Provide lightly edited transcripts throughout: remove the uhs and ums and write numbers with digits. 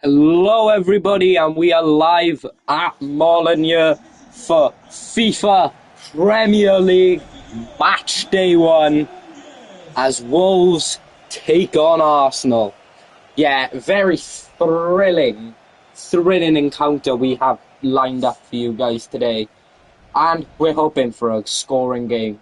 Hello everybody, and we are live at Molineux for FIFA Premier League Match Day 1 as Wolves take on Arsenal. Yeah, very thrilling encounter we have lined up for you guys today, and we're hoping for a scoring game.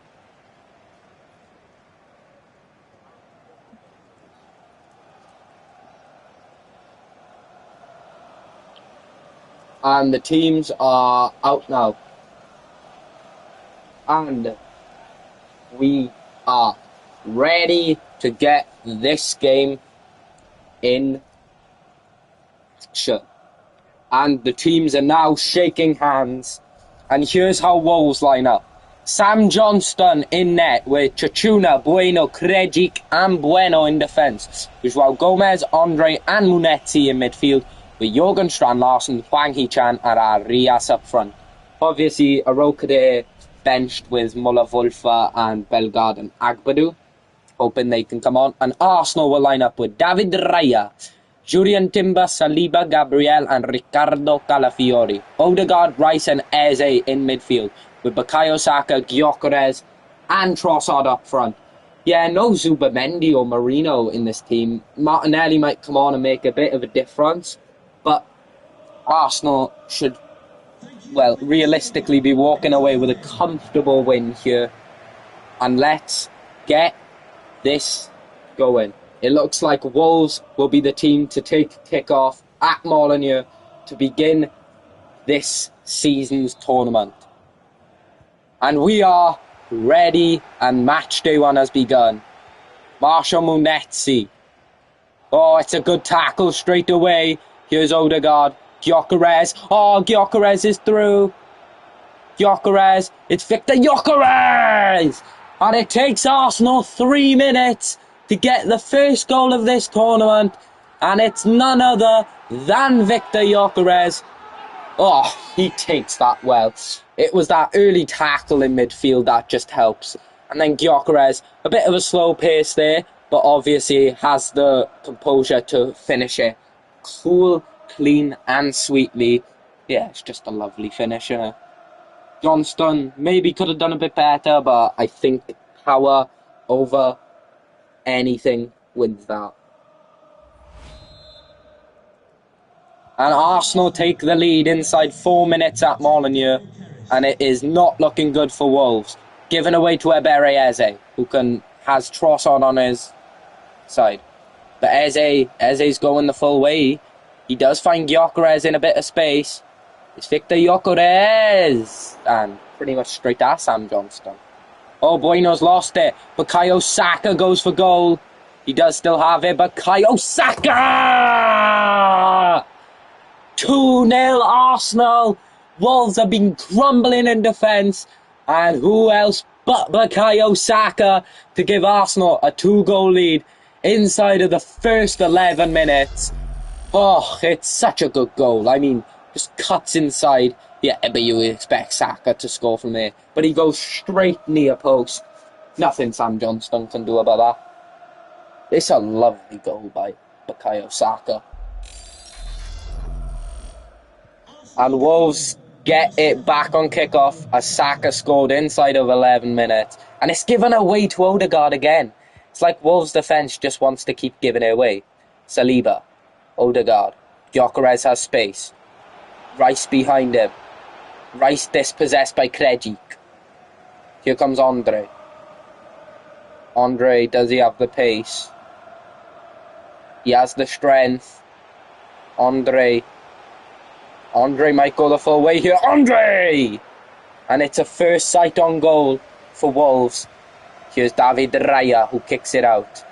And the teams are out now. And we are ready to get this game in action. And the teams are now shaking hands. And here's how Wolves line up. Sam Johnston in net with Chichuna, Bueno, Krejic and Bueno in defence. Joao Gomez, Andre and Munetzi in midfield, with Jurgen Strand-Larsen, Hwang Hee-chan and Arias up front. Obviously, Arokade benched with Muller-Wolfer and Bellegarde and Agbadou, hoping they can come on. And Arsenal will line up with David Raya, Julian Timber, Saliba, Gabriel and Ricardo Calafiori. Odegaard, Rice and Eze in midfield, with Bukayo Saka, Gyökeres and Trossard up front. Yeah, no Zubamendi or Marino in this team. Martinelli might come on and make a bit of a difference, but Arsenal should, well, realistically be walking away with a comfortable win here. And let's get this going. It looks like Wolves will be the team to take kickoff at Molineux to begin this season's tournament. And we are ready, and match day 1 has begun. Marshall Munetzi. Oh, it's a good tackle straight away. Here's Odegaard. Gyökeres. Oh, Gyökeres is through. Gyökeres. It's Victor Gyökeres! And it takes Arsenal 3 minutes to get the first goal of this tournament. And it's none other than Victor Gyökeres. Oh, he takes that well. It was that early tackle in midfield that just helps. And then Gyökeres, a bit of a slow pace there, but obviously has the composure to finish it. Cool, clean and sweetly. Yeah, it's just a lovely finish. Johnston maybe could have done a bit better, but I think power over anything wins that. And Arsenal take the lead inside 4 minutes at Molineux, and it is not looking good for Wolves. Given away to Eze, who has Trossard on his side. But Eze's going the full way. He does find Gyökeres in a bit of space. It's Victor Gyökeres! And pretty much straight at Sam Johnston. Oh, Bueno's lost it. Bukayo Saka goes for goal. He does still have it. Bukayo Saka! 2-0 Arsenal. Wolves have been crumbling in defence. And who else but Bukayo Saka to give Arsenal a 2-goal lead inside of the first 11 minutes. Oh, it's such a good goal. I mean, just cuts inside. Yeah, but you would expect Saka to score from there. But he goes straight near post. Nothing Sam Johnston can do about that. It's a lovely goal by Bukayo Saka. And Wolves get it back on kickoff as Saka scored inside of 11 minutes. And it's given away to Odegaard again. It's like Wolves' defence just wants to keep giving it away. Saliba, Odegaard, Gyökeres has space. Rice behind him. Rice dispossessed by Krejic. Here comes Andre. Andre, does he have the pace? He has the strength. Andre might go the full way here. Andre! And it's a first sight on goal for Wolves. Here's David Raya, who kicks it out.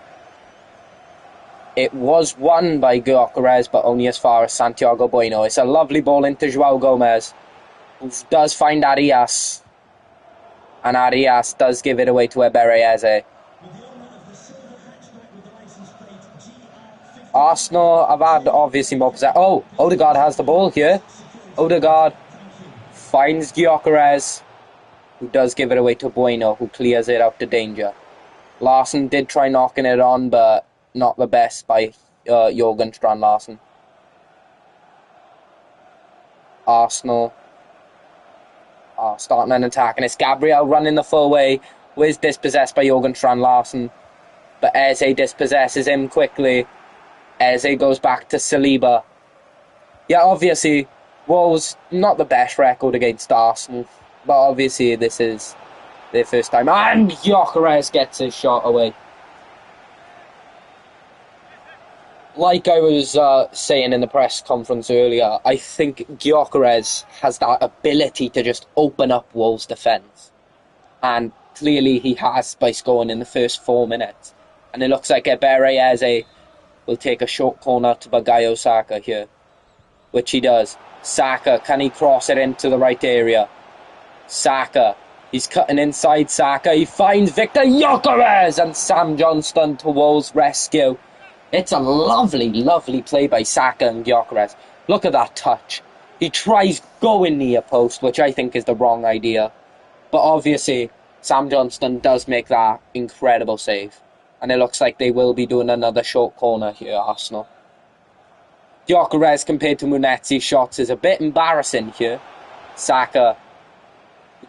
It was won by Gyökeres, but only as far as Santiago Bueno. It's a lovely ball into Joao Gomez, who does find Arias. And Arias does give it away to Eze. Arsenal have had obviously more possession. Oh, Odegaard has the ball here. Odegaard finds Gyökeres, who does give it away to Bueno, who clears it out to danger. Larsen did try knocking it on, but not the best by Jurgen Strand-Larsen. Arsenal are starting an attack, and it's Gabriel running the full way, who is dispossessed by Jorgen Strand Larsen, but Eze dispossesses him quickly. Eze goes back to Saliba. Yeah, obviously, Wolves, not the best record against Arsenal, but obviously this is their first time. And Gyökeres gets his shot away. Like I was saying in the press conference earlier, I think Gyökeres has that ability to just open up Wolves' defence. And clearly he has by scoring in the first 4 minutes. And it looks like Ebere Eze will take a short corner to Bukayo Saka here, which he does. Saka, can he cross it into the right area? Saka, he's cutting inside Saka. He finds Victor Gyökeres, and Sam Johnston to Wolves' rescue. It's a lovely, lovely play by Saka and Gyökeres. Look at that touch. He tries going near post, which I think is the wrong idea. But obviously, Sam Johnston does make that incredible save. And it looks like they will be doing another short corner here, Arsenal. Gyökeres compared to Munetzi's shots is a bit embarrassing here. Saka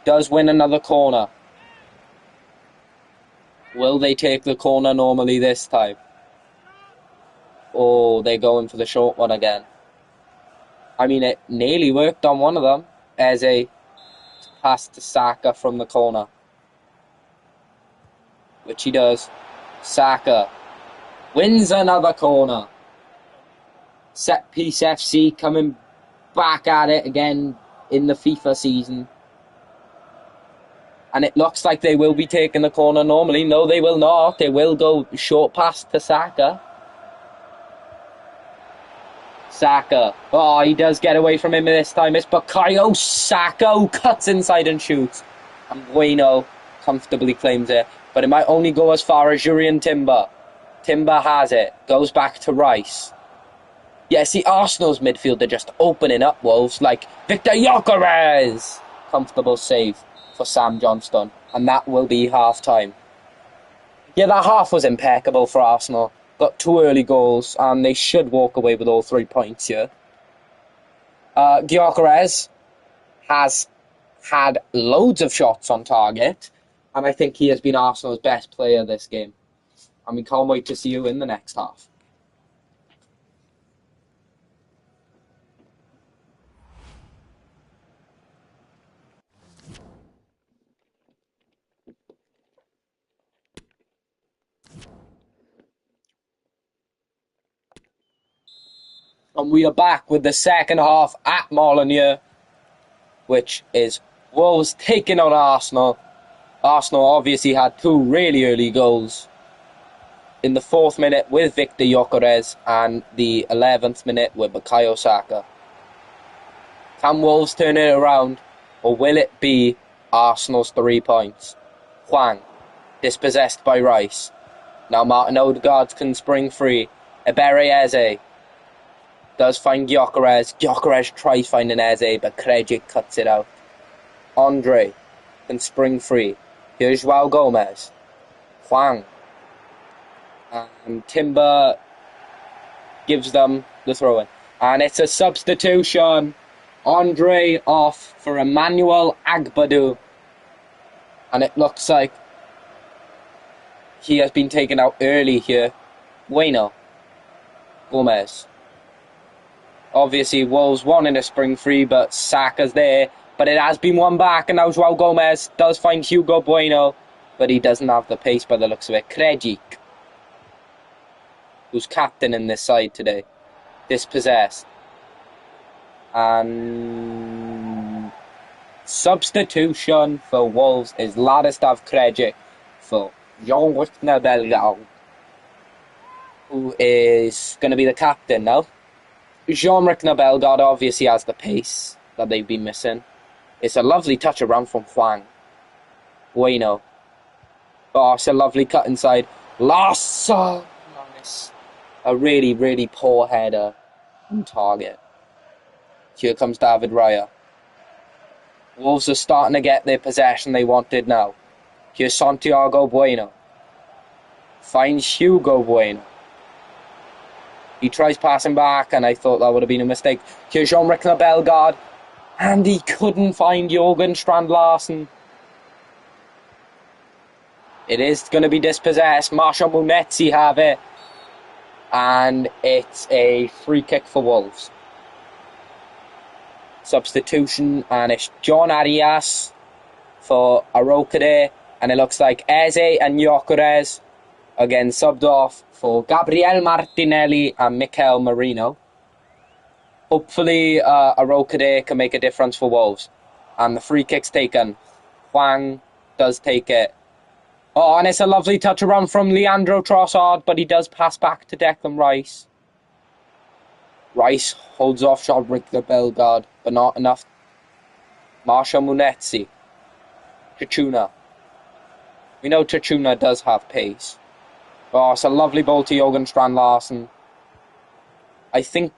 does win another corner. Will they take the corner normally this time? Oh, they're going for the short one again. I mean, it nearly worked on one of them. Eze pass to Saka from the corner, which he does. Saka wins another corner. Set piece FC coming back at it again in the FIFA season. And it looks like they will be taking the corner normally. No, they will not. They will go short pass to Saka. Saka. Oh, he does get away from him this time. It's Bukayo Saka who cuts inside and shoots. And Bueno comfortably claims it. But it might only go as far as Jurrien Timber. Timber has it. Goes back to Rice. Yeah, see, Arsenal's midfield are just opening up Wolves like Victor Gyökeres. Comfortable save for Sam Johnston. And that will be half-time. Yeah, that half was impeccable for Arsenal. Got 2 early goals, and they should walk away with all 3 points here. Gyökeres has had loads of shots on target, and I think he has been Arsenal's best player this game. And we can't wait to see you in the next half. And we are back with the second half at Molineux, which is Wolves taking on Arsenal. Arsenal obviously had 2 really early goals. In the 4th minute with Victor Gyökeres and the 11th minute with Bukayo Saka. Can Wolves turn it around, or will it be Arsenal's 3 points? Hwang, dispossessed by Rice. Now Martin Odegaard can spring free. Ebere Eze does find Gyökeres. Gyökeres tries finding Eze, but Krejic cuts it out. Andre can spring free. Here's Joao Gomez. Hwang. And Timber gives them the throw-in. And it's a substitution. Andre off for Emmanuel Agbadou. And it looks like he has been taken out early here. Bueno. Gomez. Obviously, Wolves wanting a spring free, but Saka's there. But it has been won back, and now Joao Gomez does find Hugo Bueno. But he doesn't have the pace by the looks of it. Krejic, who's captain in this side today, dispossessed. And substitution for Wolves is Ladislav Krejic for Jean-Luc Bellegarde, who is going to be the captain now. Jean-Luc Bellegarde obviously has the pace that they've been missing. It's a lovely touch around from Hwang. Bueno. Oh, it's a lovely cut inside. Larson! Nice. A really, really poor header on target. Here comes David Raya. Wolves are starting to get their possession they wanted now. Here's Santiago Bueno. Finds Hugo Bueno. He tries passing back, and I thought that would have been a mistake. Here's Jean-Luc Bellegarde. And he couldn't find Jorgen Strand Larsen. It is going to be dispossessed. Marshall Munetzi have it. And it's a free kick for Wolves. Substitution, and it's John Arias for Arokade. And it looks like Eze and Gyökeres again subbed off for Gabriel Martinelli and Mikel Merino. Hopefully Arokade can make a difference for Wolves. And the free kick's taken. Hwang does take it. Oh, and it's a lovely touch around from Leandro Trossard, but he does pass back to Declan Rice. Rice holds off Richter Bellegarde, but not enough. Marshall Munetzi. Chichuna. We know Chichuna does have pace. Oh, it's a lovely ball to Jorgen Strand Larsen. I think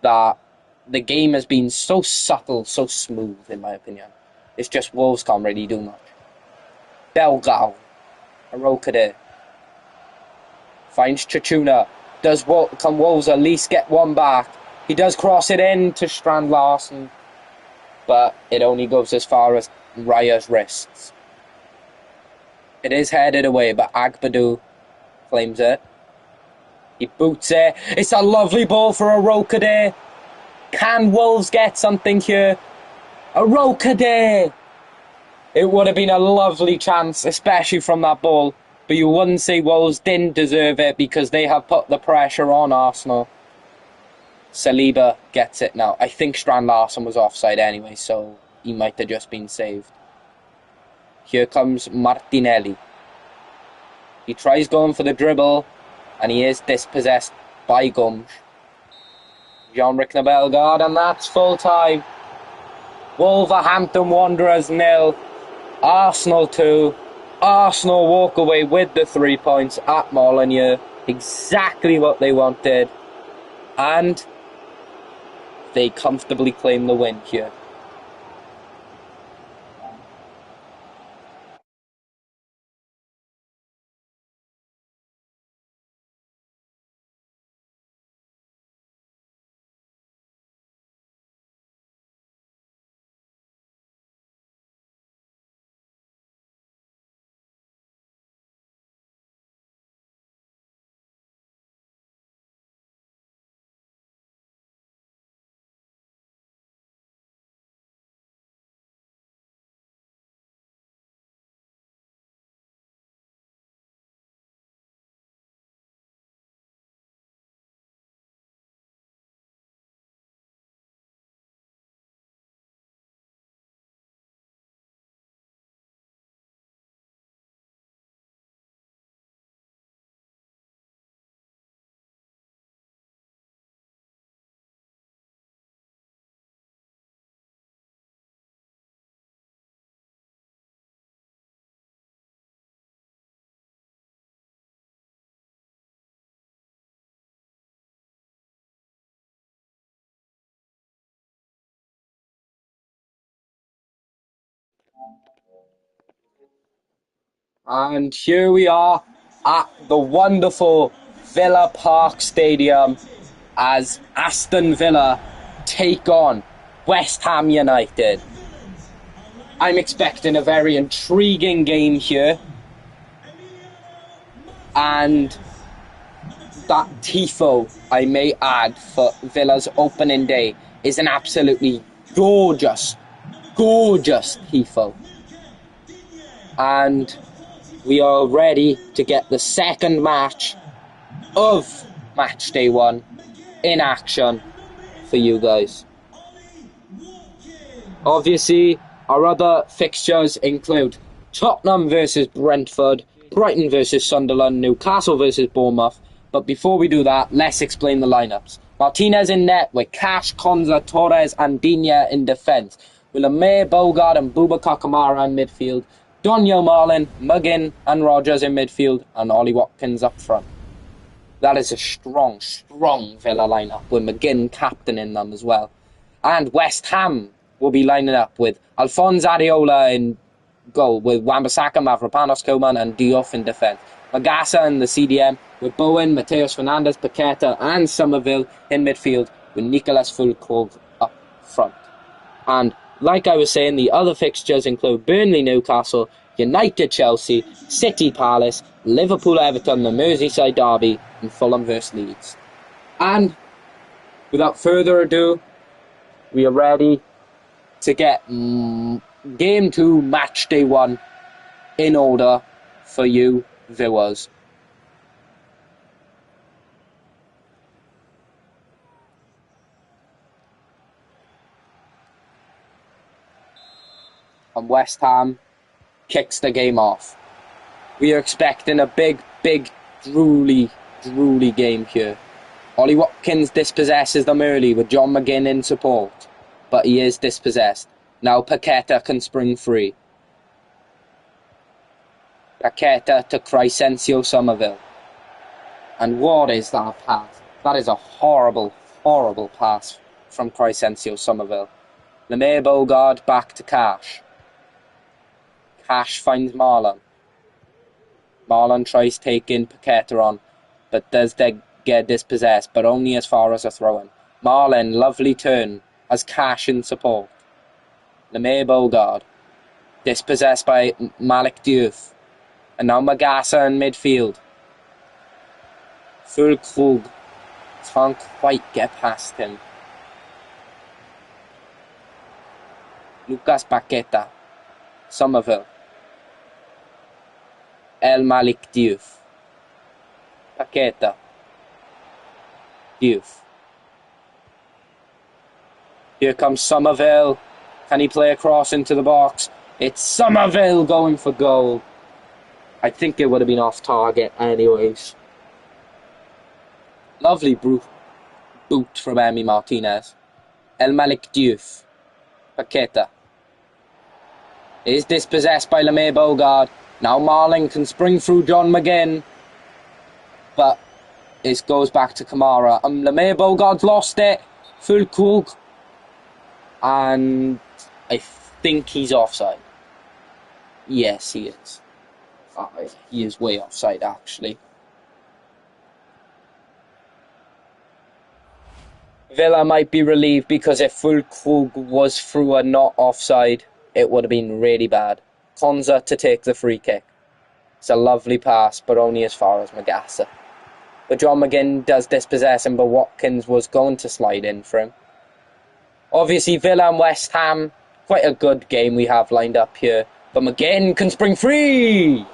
that the game has been so subtle, so smooth, in my opinion. It's just Wolves can't really do much. Bellegarde. Arokade. Finds Chichuna. Can Wolves at least get one back? He does cross it in to Strand Larsen, but it only goes as far as Raya's wrists. It is headed away, but Agbadou claims it. He boots it. It's a lovely ball for Arokade. Can Wolves get something here? Arokade! It would have been a lovely chance, especially from that ball. But you wouldn't say Wolves didn't deserve it because they have put the pressure on Arsenal. Saliba gets it now. I think Strand Larsen was offside anyway, so he might have just been saved. Here comes Martinelli. He tries going for the dribble, and he is dispossessed by Gumsh. Jean-Ric Bellegarde, and that's full time. Wolverhampton Wanderers 0. Arsenal 2. Arsenal walk away with the 3 points at Molineux. Exactly what they wanted. And they comfortably claim the win here. And here we are at the wonderful Villa Park Stadium as Aston Villa take on West Ham United. I'm expecting a very intriguing game here. And that tifo, I may add, for Villa's opening day is an absolutely gorgeous tifo. And we are ready to get the second match of match day 1 in action for you guys. Obviously, our other fixtures include Tottenham versus Brentford, Brighton versus Sunderland, Newcastle versus Bournemouth. But before we do that, let's explain the lineups. Martinez in net with Cash, Konza, Torres and Digne in defence. With Lemay, Bogard and Boubacar Kamara in midfield. Doniel Marlin, Muggin and Rogers in midfield, and Ollie Watkins up front. That is a strong Villa lineup, with McGinn captaining them as well. And West Ham will be lining up with Alphonse Areola in goal, with Wan-Bissaka, Mavropanos, Koeman and Diouf in defence. Magassa in the CDM, with Bowen, Mateus Fernandes, Paqueta and Somerville in midfield, with Nicolas Fulkrug up front. And like I was saying, the other fixtures include Burnley, Newcastle, United, Chelsea, City, Palace, Liverpool, Everton, the Merseyside derby, and Fulham vs Leeds. And without further ado, we are ready to get Game 2, Match Day 1 in order for you viewers. And West Ham kicks the game off. We are expecting a big, drooly game here. Ollie Watkins dispossesses them early with John McGinn in support, but he is dispossessed. Now Paqueta can spring free. Paqueta to Crysencio Somerville. And what is that pass? That is a horrible pass from Crysencio Somerville. Lemay Bogard back to Cash. Cash finds Marlon. Marlon tries taking Paqueta on, but does get dispossessed, but only as far as a throw-in. Marlon, lovely turn, has Cash in support. Lemay Bogard, dispossessed by Malik Diouf. And now Magassa in midfield. Fulkrug can't quite get past him. Lucas Paqueta. Somerville. El Malik Diouf. Paqueta. Diouf. Here comes Somerville. Can he play a cross into the box? It's Somerville going for goal. I think it would have been off target anyways. Lovely boot from Emi Martinez. El Malik Diouf. Paqueta. Is dispossessed by Lemay Bogard. Now Marlon can spring through John McGinn. But it goes back to Kamara. Lemay Bogard's lost it. Fulkrug. And I think he's offside. Yes, he is. He is way offside, actually. Villa might be relieved because if Fulkrug was through and not offside, it would have been really bad. Konza to take the free kick. It's a lovely pass, but only as far as Magassa. But John McGinn does dispossess him, but Watkins was going to slide in for him. Obviously, Villa and West Ham, quite a good game we have lined up here. But McGinn can spring free!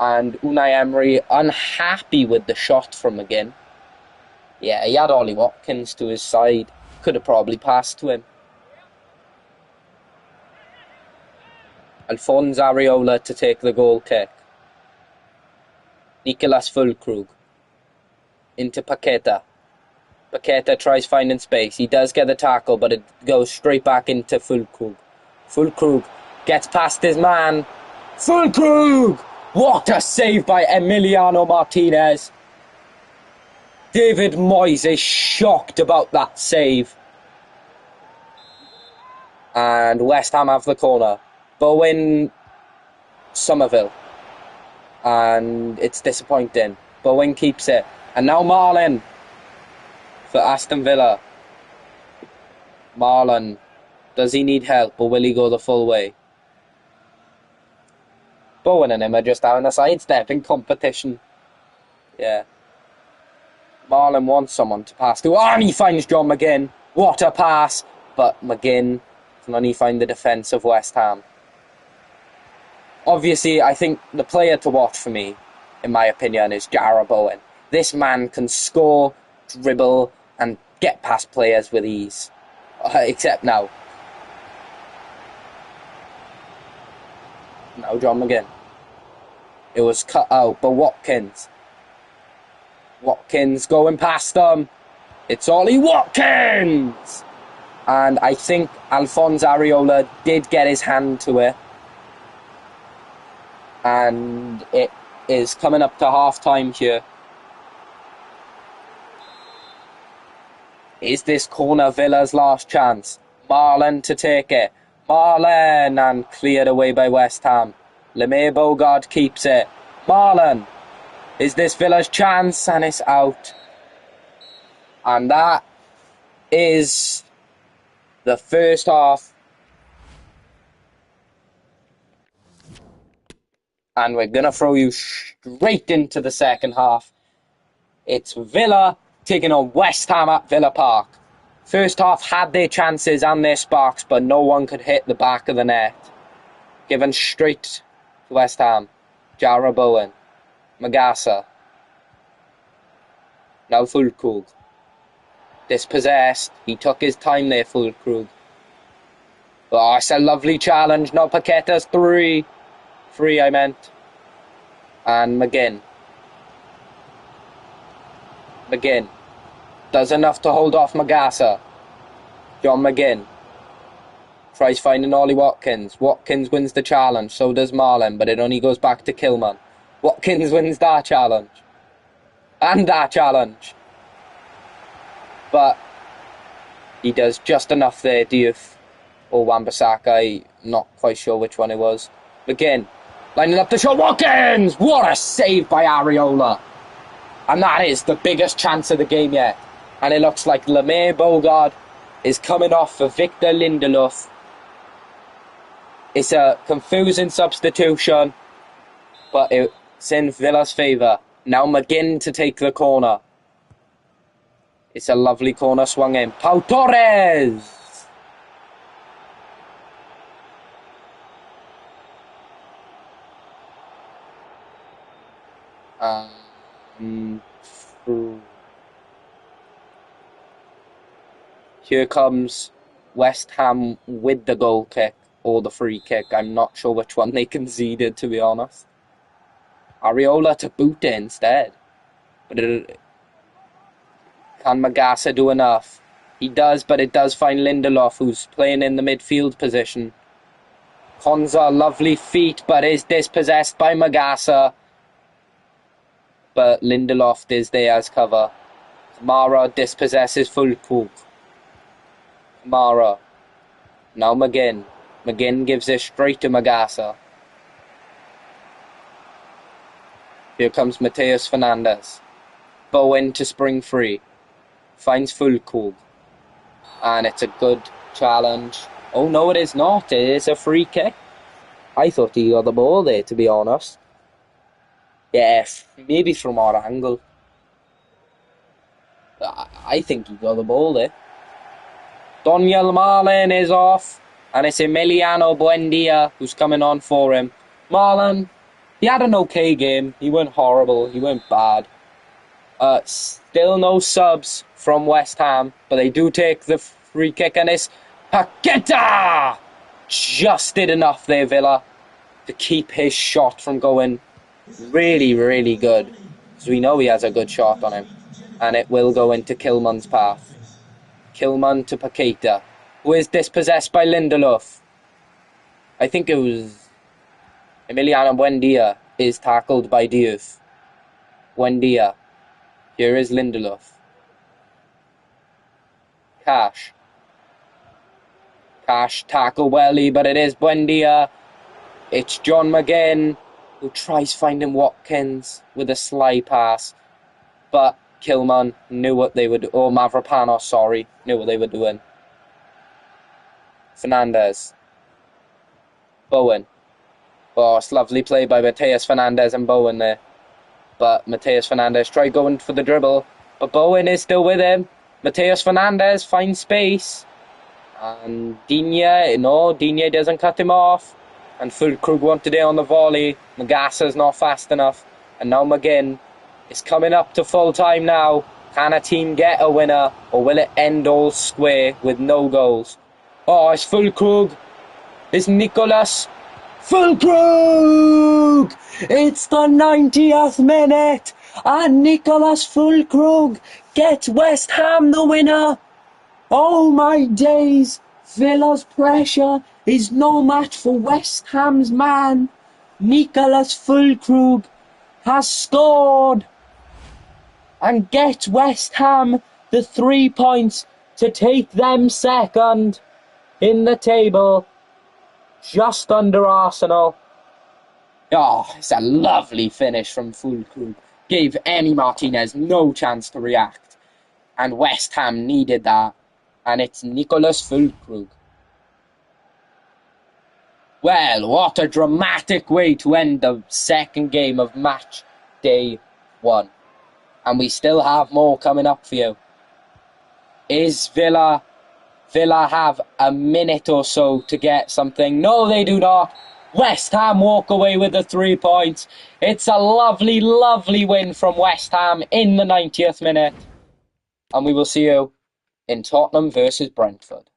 And Unai Emery unhappy with the shot from McGinn. Yeah, he had Ollie Watkins to his side. Could have probably passed to him. Alphonse Areola to take the goal kick. Nicolas Fulkrug. Into Paqueta. Paqueta tries finding space. He does get the tackle, but it goes straight back into Fulkrug. Fulkrug gets past his man. Fulkrug! What a save by Emiliano Martinez. David Moyes is shocked about that save. And West Ham have the corner. Bowen Somerville. And it's disappointing. Bowen keeps it. And now Marlon for Aston Villa. Marlon. Does he need help or will he go the full way? Bowen and him are just having a sidestep in competition. Yeah. Marlon wants someone to pass to. And he finds John McGinn. What a pass. But McGinn can only find the defence of West Ham. Obviously, I think the player to watch for me, in my opinion, is Jarrah Bowen. This man can score, dribble, and get past players with ease. Except now. Now John McGinn. It was cut out, but Watkins going past them. It's Ollie Watkins! And I think Alphonse Areola did get his hand to it. And it is coming up to half-time here. Is this corner Villa's last chance? Marlon to take it. Marlon, and cleared away by West Ham. Lemay Bogard keeps it. Marlon. Is this Villa's chance? And it's out. And that is the first half. And we're going to throw you straight into the second half. It's Villa taking on West Ham at Villa Park. First half had their chances and their sparks, but no one could hit the back of the net. Given straight to West Ham. Jarrah Bowen. Magasa. Now Fulkrug. Dispossessed. He took his time there, Fulkrug. Oh, it's a lovely challenge. Now Paqueta's three. Three, I meant. And McGinn. McGinn. Does enough to hold off Magasa. John McGinn. Tries finding Ollie Watkins. Watkins wins the challenge. So does Marlin, but it only goes back to Kilman. Watkins wins that challenge. And that challenge. But he does just enough there, Diouf or Wan-Bissaka. I'm not quite sure which one it was. McGinn. Lining up the shot. Watkins! What a save by Areola. And that is the biggest chance of the game yet. And it looks like Lemay Bogard is coming off for Victor Lindelof. It's a confusing substitution, but it's in Villa's favour. Now McGinn to take the corner. It's a lovely corner swung in. Pau Torres! Here comes West Ham with the goal kick or the free kick. I'm not sure which one they conceded, to be honest. Areola to boot it instead. But can Magasa do enough? He does, but it does find Lindelof, who's playing in the midfield position. Konza, lovely feet, but is dispossessed by Magasa. But Lindelof is there as cover. Kamara dispossesses Fulkrug. Kamara. Now McGinn. McGinn gives it straight to Magasa. Here comes Mateus Fernandes. Bowen to spring free. Finds Fulkrug. And it's a good challenge. Oh no, it is not. It is a free kick. I thought he got the ball there, to be honest. Yes, maybe from our angle. I think he got the ball there. Daniel Marlin is off. And it's Emiliano Buendia who's coming on for him. Marlin, he had an okay game. He went horrible. He went bad. Still no subs from West Ham. But they do take the free kick. And it's Paqueta! Just did enough there, Villa, to keep his shot from going really, really good. Because we know he has a good shot on him. And it will go into Kilman's path. Kilman to Paqueta, who is dispossessed by Lindelof. I think it was Emiliano Buendia is tackled by Diouf. Buendia. Here is Lindelof. Cash tackle welly, but it is Buendia. It's John McGinn who tries finding Watkins with a sly pass. But Kilman knew what they would do. Or Mavropanos, sorry. Knew what they were doing. Fernandes. Bowen. Oh, it's lovely play by Mateus Fernandes and Bowen there. But Mateus Fernandes tried going for the dribble. But Bowen is still with him. Mateus Fernandes finds space. And Digne doesn't cut him off. And Fulkrug wanted it on the volley. Magasa's not fast enough. And now McGinn is coming up to full time now. Can a team get a winner? Or will it end all square with no goals? Oh, it's Fulkrug. It's Nicolas Fulkrug! It's the 90th minute. And Nicolas Fulkrug gets West Ham the winner. Oh my days, Villa's pressure is no match for West Ham's man. Nicolas Fulkrug has scored and gets West Ham the 3 points to take them second in the table, just under Arsenal. Oh, it's a lovely finish from Fulkrug. Gave Emi Martinez no chance to react, and West Ham needed that. And it's Nicholas Füllkrug. Well, what a dramatic way to end the second game of match day 1. And we still have more coming up for you. Is Villa have a minute or so to get something? No, they do not. West Ham walk away with the 3 points. It's a lovely, lovely win from West Ham in the 90th minute. And we will see you in Tottenham versus Brentford.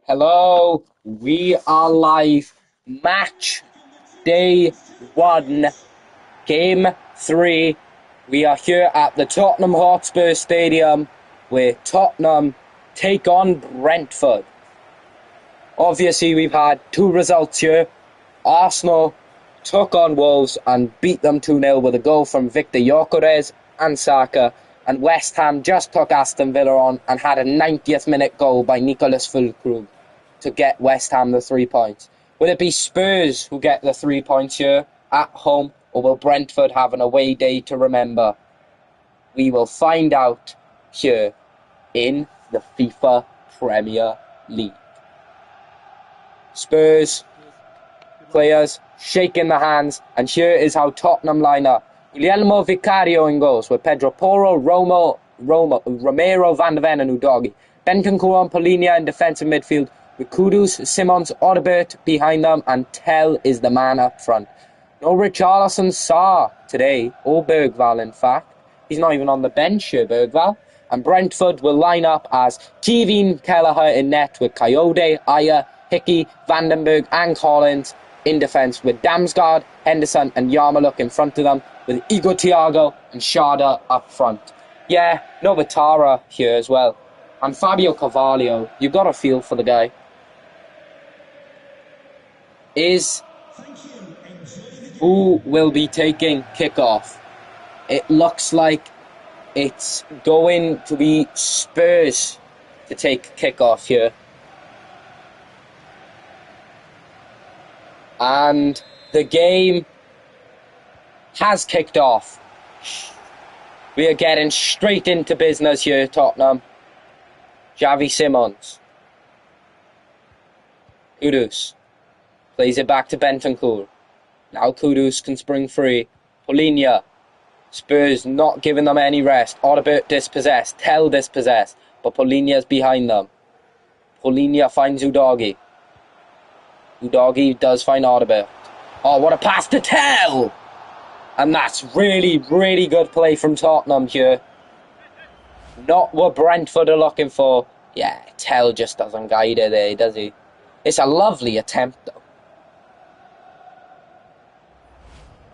Hello, we are live. Match day 1, game 3. We are here at the Tottenham Hotspur Stadium where Tottenham take on Brentford. Obviously, we've had 2 results here. Arsenal took on Wolves and beat them 2-0 with a goal from Victor Gyökeres and Saka. And West Ham just took Aston Villa on and had a 90th minute goal by Nicholas Füllkrug to get West Ham the 3 points. Will it be Spurs who get the 3 points here at home, or will Brentford have an away day to remember? We will find out here in the FIFA Premier League. Spurs players shaking their hands, and here is how Tottenham line up. Guglielmo Vicario in goals with Pedro Porro, Romero, Van de Ven and Udogie. Bentancur and Polinia in defensive midfield with Kudus, Simons, Odobert behind them, and Tell is the man up front. No Richarlison, Sarr today, or Bergvall in fact. He's not even on the bench here, Bergvall. And Brentford will line up as Kevin Kelleher in net with Coyote, Ayer, Hickey, Vandenberg and Collins in defence with Damsgaard, Henderson and Yarmouk in front of them with Igor Thiago and Sharda up front. Yeah, Novatara here as well. And Fabio Carvalho, you've got a feel for the guy. Is who will be taking kickoff? It looks like it's going to be Spurs to take kickoff here. And the game has kicked off. We are getting straight into business here, Tottenham. Xavi Simons. Kudus. Plays it back to Bentancur. Now Kudus can spring free. Polinia. Spurs not giving them any rest. Odobert dispossessed. Tell dispossessed. But Polinia's behind them. Polinia finds Udogie. Udogie does find Odobert. Oh, what a pass to Tell! And that's really, really good play from Tottenham here. Not what Brentford are looking for. Yeah, Tell just doesn't guide it there, does he? It's a lovely attempt, though.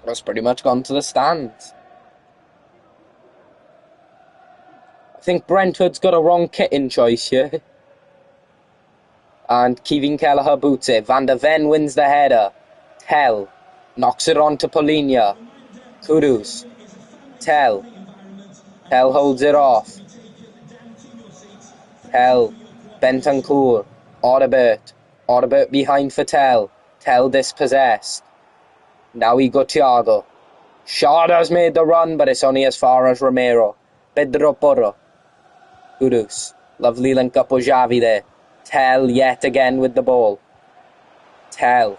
That's pretty much gone to the stands. I think Brentford's got a wrong kit-in choice here. And Kevin Kelleher boots it. Van de Ven wins the header. Tell knocks it on to Polinia. Kudus. Tell holds it off. Tell. Bentancur. Odobert behind for Tell. Tell dispossessed. Now we got Thiago. Shada's made the run, but it's only as far as Romero. Pedro Porro. Kudus. Lovely link up with Xavi there. Tell yet again with the ball. Tell.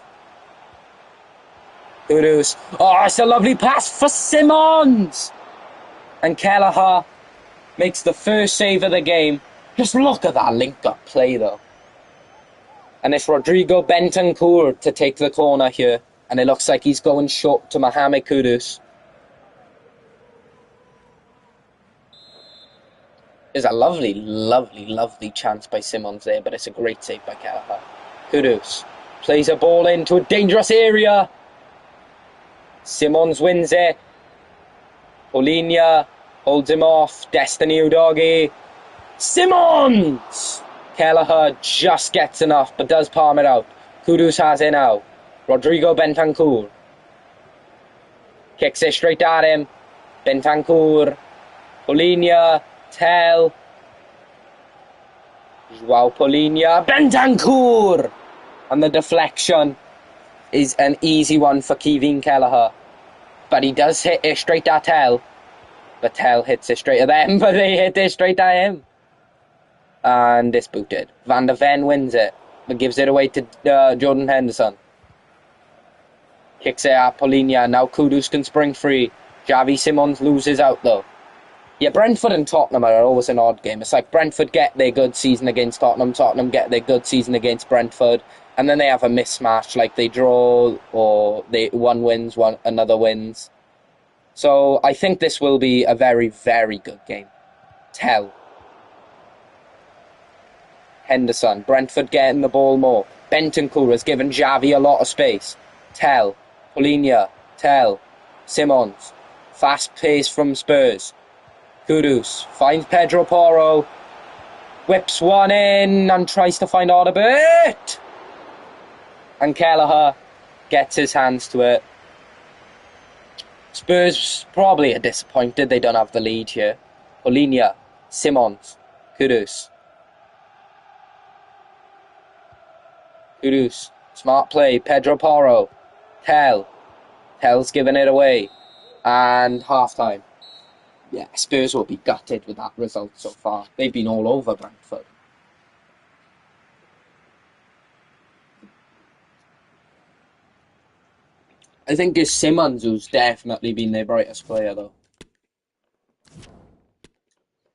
Kudus. Oh, it's a lovely pass for Simons! And Kelleher makes the first save of the game. Just look at that link-up play, though. And it's Rodrigo Bentancur to take the corner here. And it looks like he's going short to Mohamed Kudus. There's a lovely, lovely, lovely chance by Simons there, but it's a great save by Kelleher. Kudus plays a ball into a dangerous area. Simons wins it. Polinia holds him off. Destiny Udogi. Simons! Kelleher just gets enough, but does palm it out. Kudus has it now. Rodrigo Bentancur. Kicks it straight at him. Bentancur. Polinia. Tell. Joao Polinia. Bentancur! And the deflection is an easy one for Kevin Kelleher. But he does hit it straight at Tell. But Tell hits it straight at them, but they hit it straight at him. And disputed. Van der Ven wins it, but gives it away to Jordan Henderson. Kicks it at Polinia. Now Kudus can spring free. Xavi Simons loses out though. Yeah, Brentford and Tottenham are always an odd game. It's like Brentford get their good season against Tottenham, Tottenham get their good season against Brentford, and then they have a mismatch, like they draw, or one wins, another wins. So I think this will be a very, very good game. Tell. Henderson. Brentford getting the ball more. Bentancur has given Xavi a lot of space. Tell. Polinia. Tell. Simons. Fast pace from Spurs. Kudus finds Pedro Porro. Whips one in and tries to find Audibert. And Kelleher gets his hands to it. Spurs probably are disappointed they don't have the lead here. Polinia. Simons. Kudus. Kudus. Smart play. Pedro Porro. Tell. Tell's giving it away. And half-time. Yeah, Spurs will be gutted with that result so far. They've been all over Brentford. I think it's Simons who's definitely been their brightest player, though.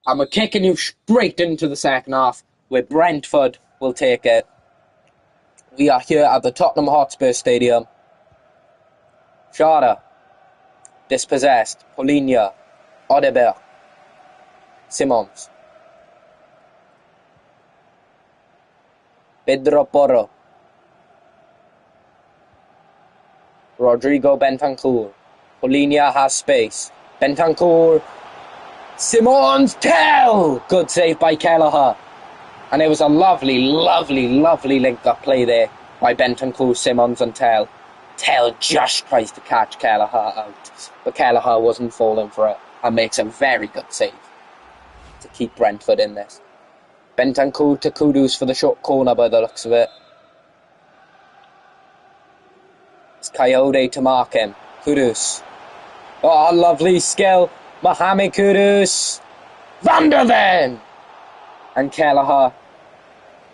And we're kicking you straight into the second half, where Brentford will take it. We are here at the Tottenham Hotspur Stadium. Shada. Dispossessed. Polinia. Audibert. Simons. Pedro Porro. Rodrigo Bentancur. Polinia has space. Bentancur. Simons. Tell! Good save by Kelleher. And it was a lovely, lovely, lovely link-up play there by Bentancur, Simons and Tell. Tell just tries to catch Kelleher out, but Kelleher wasn't falling for it and makes a very good save to keep Brentford in this. Bentancur to Kudus for the short corner by the looks of it. It's Coyote to mark him. Kudus. Oh, lovely skill. Mohamed Kudus. Van der Ven! And Kelleher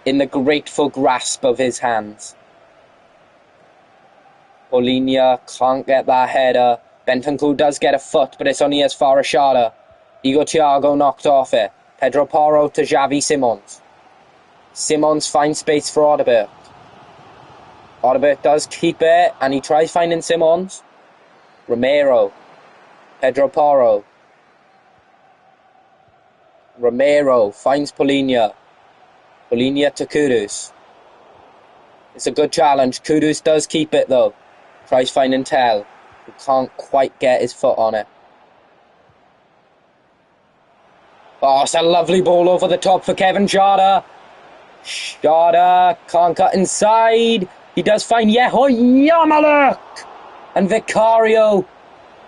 in the grateful grasp of his hands. Polinia can't get that header. Bentancur does get a foot, but it's only as far as Shada. Thiago knocked off it. Pedro Porro to Xavi Simons. Simons finds space for Audibert. Audibert does keep it, and he tries finding Simons. Romero. Pedro Porro. Romero finds Polinia. Polinia to Kudus. It's a good challenge. Kudus does keep it though. Tries finding Tell. He can't quite get his foot on it. Oh, it's a lovely ball over the top for Kevin Shada. Shada can't cut inside. He does find Yeho Yamaluk. And Vicario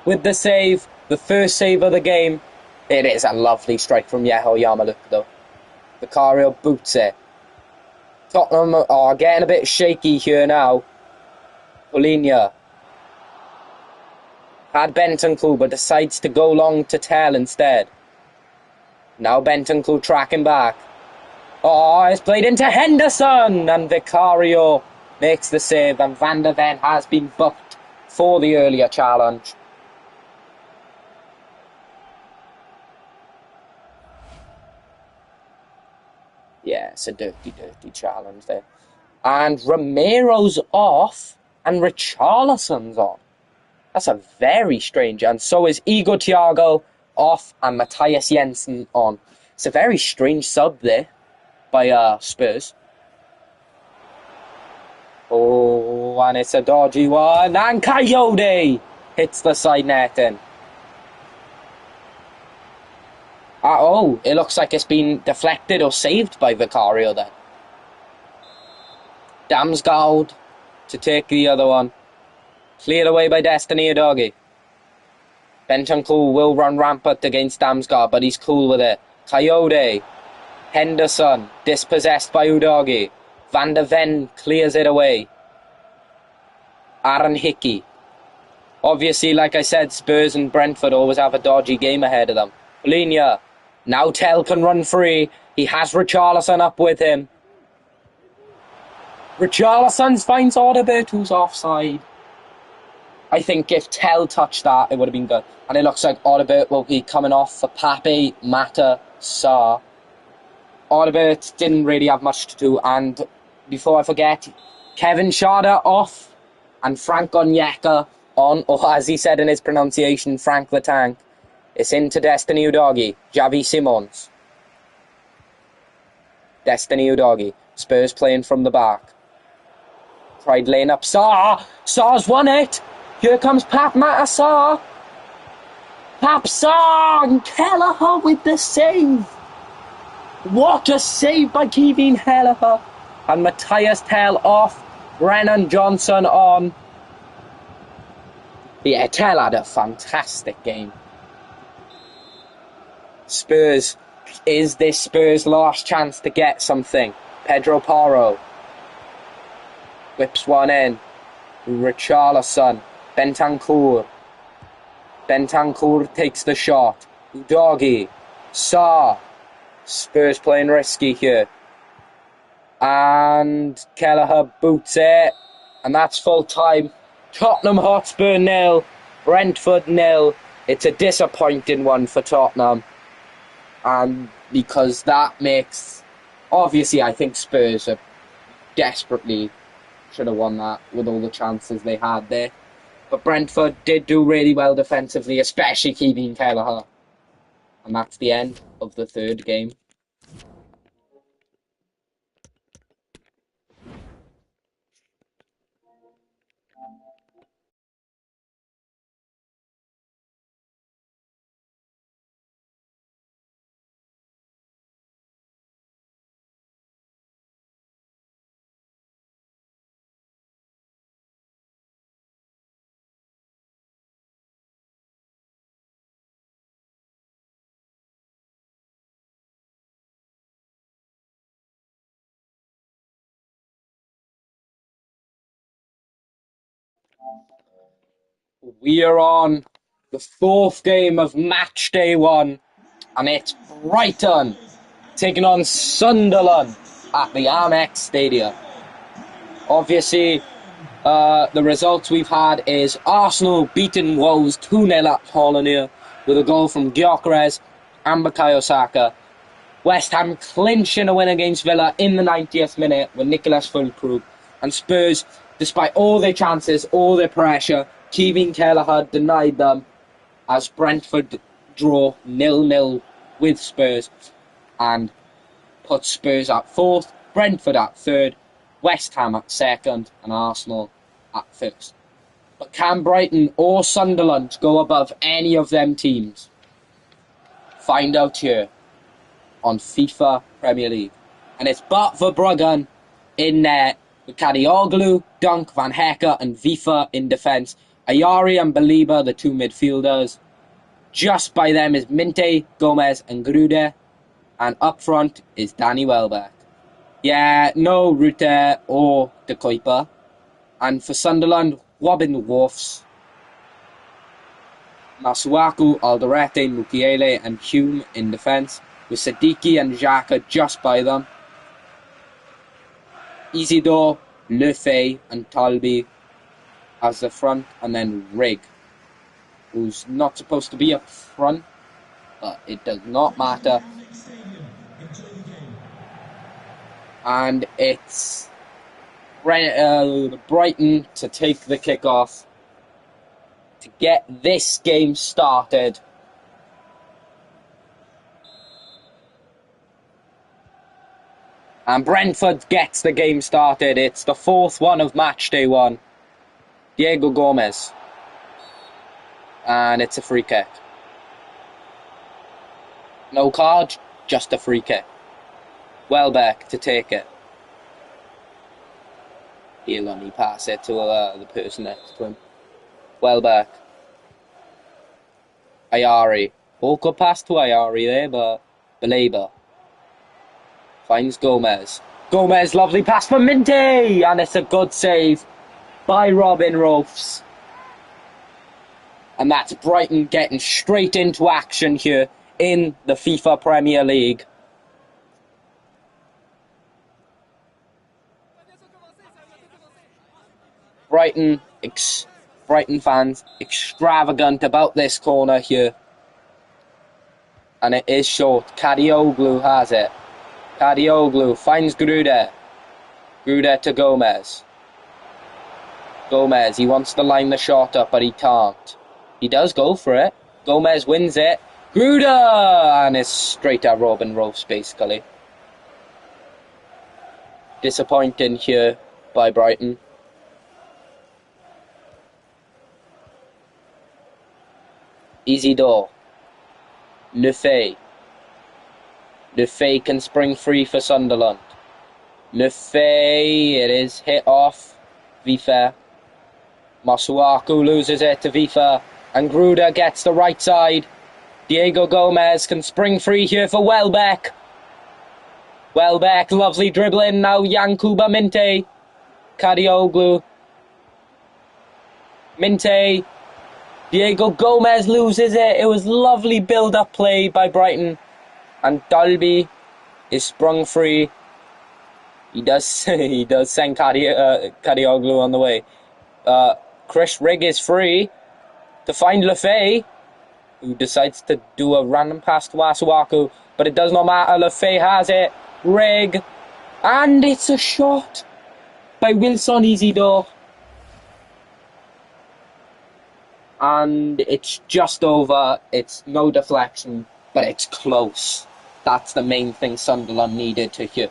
with the save. The first save of the game. It is a lovely strike from Yeho Yamaluk though. Vicario boots it. Tottenham are getting a bit shaky here now. Polinia had Bentancur, but decides to go long to Tell instead. Now Bentancur tracking back. Oh, it's played into Henderson, and Vicario makes the save, and Van der Ven has been booked for the earlier challenge. Yeah, it's a dirty challenge there. And Romero's off, and Richarlison's on. That's a very strange, and so is Igor Thiago off, and Matthias Jensen on. It's a very strange sub there by Spurs. Oh, and it's a dodgy one, and Coyote hits the side netting. Oh, it looks like it's been deflected or saved by Vicario then. Damsgaard to take the other one. Cleared away by Destiny Udogie. Bentancur will run rampant against Damsgaard, but he's cool with it. Coyote. Henderson, dispossessed by Udogie. Van der Ven clears it away. Aaron Hickey. Obviously, like I said, Spurs and Brentford always have a dodgy game ahead of them. Polinia. Now Tell can run free. He has Richarlison up with him. Richarlison finds Audibert, who's offside. I think if Tell touched that, it would have been good. And it looks like Audibert will be coming off for Pape, Mata, Sarr. Audibert didn't really have much to do. And before I forget, Kevin Schade off and Frank Onyeka on. Or as he said in his pronunciation, Frank the Tank. It's into Destiny Udogie. Javi Simons. Destiny Udogie. Spurs playing from the back. Tried laying up Sarr. Sarr's won it. Here comes Pap Mata Sarr. Pap Sarr and Kelleher with the save. What a save by Kevin Kelleher. And Matthias Tell off. Brennan Johnson on. Yeah, Tell had a fantastic game. Spurs. Is this Spurs' last chance to get something? Pedro Porro. Whips one in. Richarlison. Bentancur. Bentancur takes the shot. Udogie. Sarr. Spurs playing risky here. And Kelleher boots it. And that's full time. Tottenham Hotspur 0. Brentford 0. It's a disappointing one for Tottenham. And because that makes... Obviously, I think Spurs are desperately should have won that with all the chances they had there. But Brentford did do really well defensively, especially Kevin Kelleher. And that's the end of the third game. We are on the fourth game of match day 1, and it's Brighton taking on Sunderland at the Amex Stadium. Obviously, the results we've had is Arsenal beating Wolves 2-0 at Hollandia with a goal from Gyökeres and Bukayo Saka. West Ham clinching a win against Villa in the 90th minute with Nicolas Füllkrug. And Spurs, despite all their chances, all their pressure, Kevin Kelleher denied them as Brentford draw 0-0 with Spurs and put Spurs at 4th, Brentford at 3rd, West Ham at 2nd and Arsenal at 1st. But can Brighton or Sunderland go above any of them teams? Find out here on FIFA Premier League. And it's Bart Verbruggen in net with Kadioglu, Dunk, Van Hecke and Vifa in defence. Ayari and Baliba, the two midfielders. Just by them is Minte, Gomez and Grude. And up front is Danny Welbeck. Yeah, no Rutte or De Kuiper. And for Sunderland, Robin Wolfs, Masuaku, Alderete, Mukiele and Hume in defence, with Siddiqui and Xhaka just by them. Isidore, Lefay and Talbi as the front, and then Rig, who's not supposed to be up front, but it does not matter. And it's Brighton to take the kick-off to get this game started. And Brentford gets the game started. It's the fourth one of matchday one. Diego Gomez. And it's a free kick. No card, just a free kick. Welbeck to take it. He'll only pass it to the person next to him. Welbeck. Ayari. Oh, good pass to Ayari there, but Baleba finds Gomez. Gomez, lovely pass for Minte! And it's a good save by Robin Rolfs. And that's Brighton getting straight into action here in the FIFA Premier League. Brighton fans extravagant about this corner here. And it is short. Kadioglu has it. Kadioglu finds Gruder. Gruder to Gomez. Gomez, he wants to line the shot up, but he can't. He does go for it. Gomez wins it. Gruder! And it's straight at Robin Rolfs, basically. Disappointing here by Brighton. Isidore. Lefay. Lefay can spring free for Sunderland. Lefay, it is hit off FIFA. Masuaku loses it to FIFA. And Gruder gets the right side. Diego Gomez can spring free here for Welbeck. Welbeck, lovely dribbling now. Yankuba Minte. Kadioglu. Minte. Diego Gomez loses it. It was lovely build-up play by Brighton. And Dalby is sprung free. He does send Kadioglu on the way. Chris Rigg is free to find Lefay, who decides to do a random pass to Masuaku, but it does not matter. Lefay has it. Rigg, and it's a shot by Wilson Isidore. And it's just over. It's no deflection, but it's close. That's the main thing Sunderland needed to hear.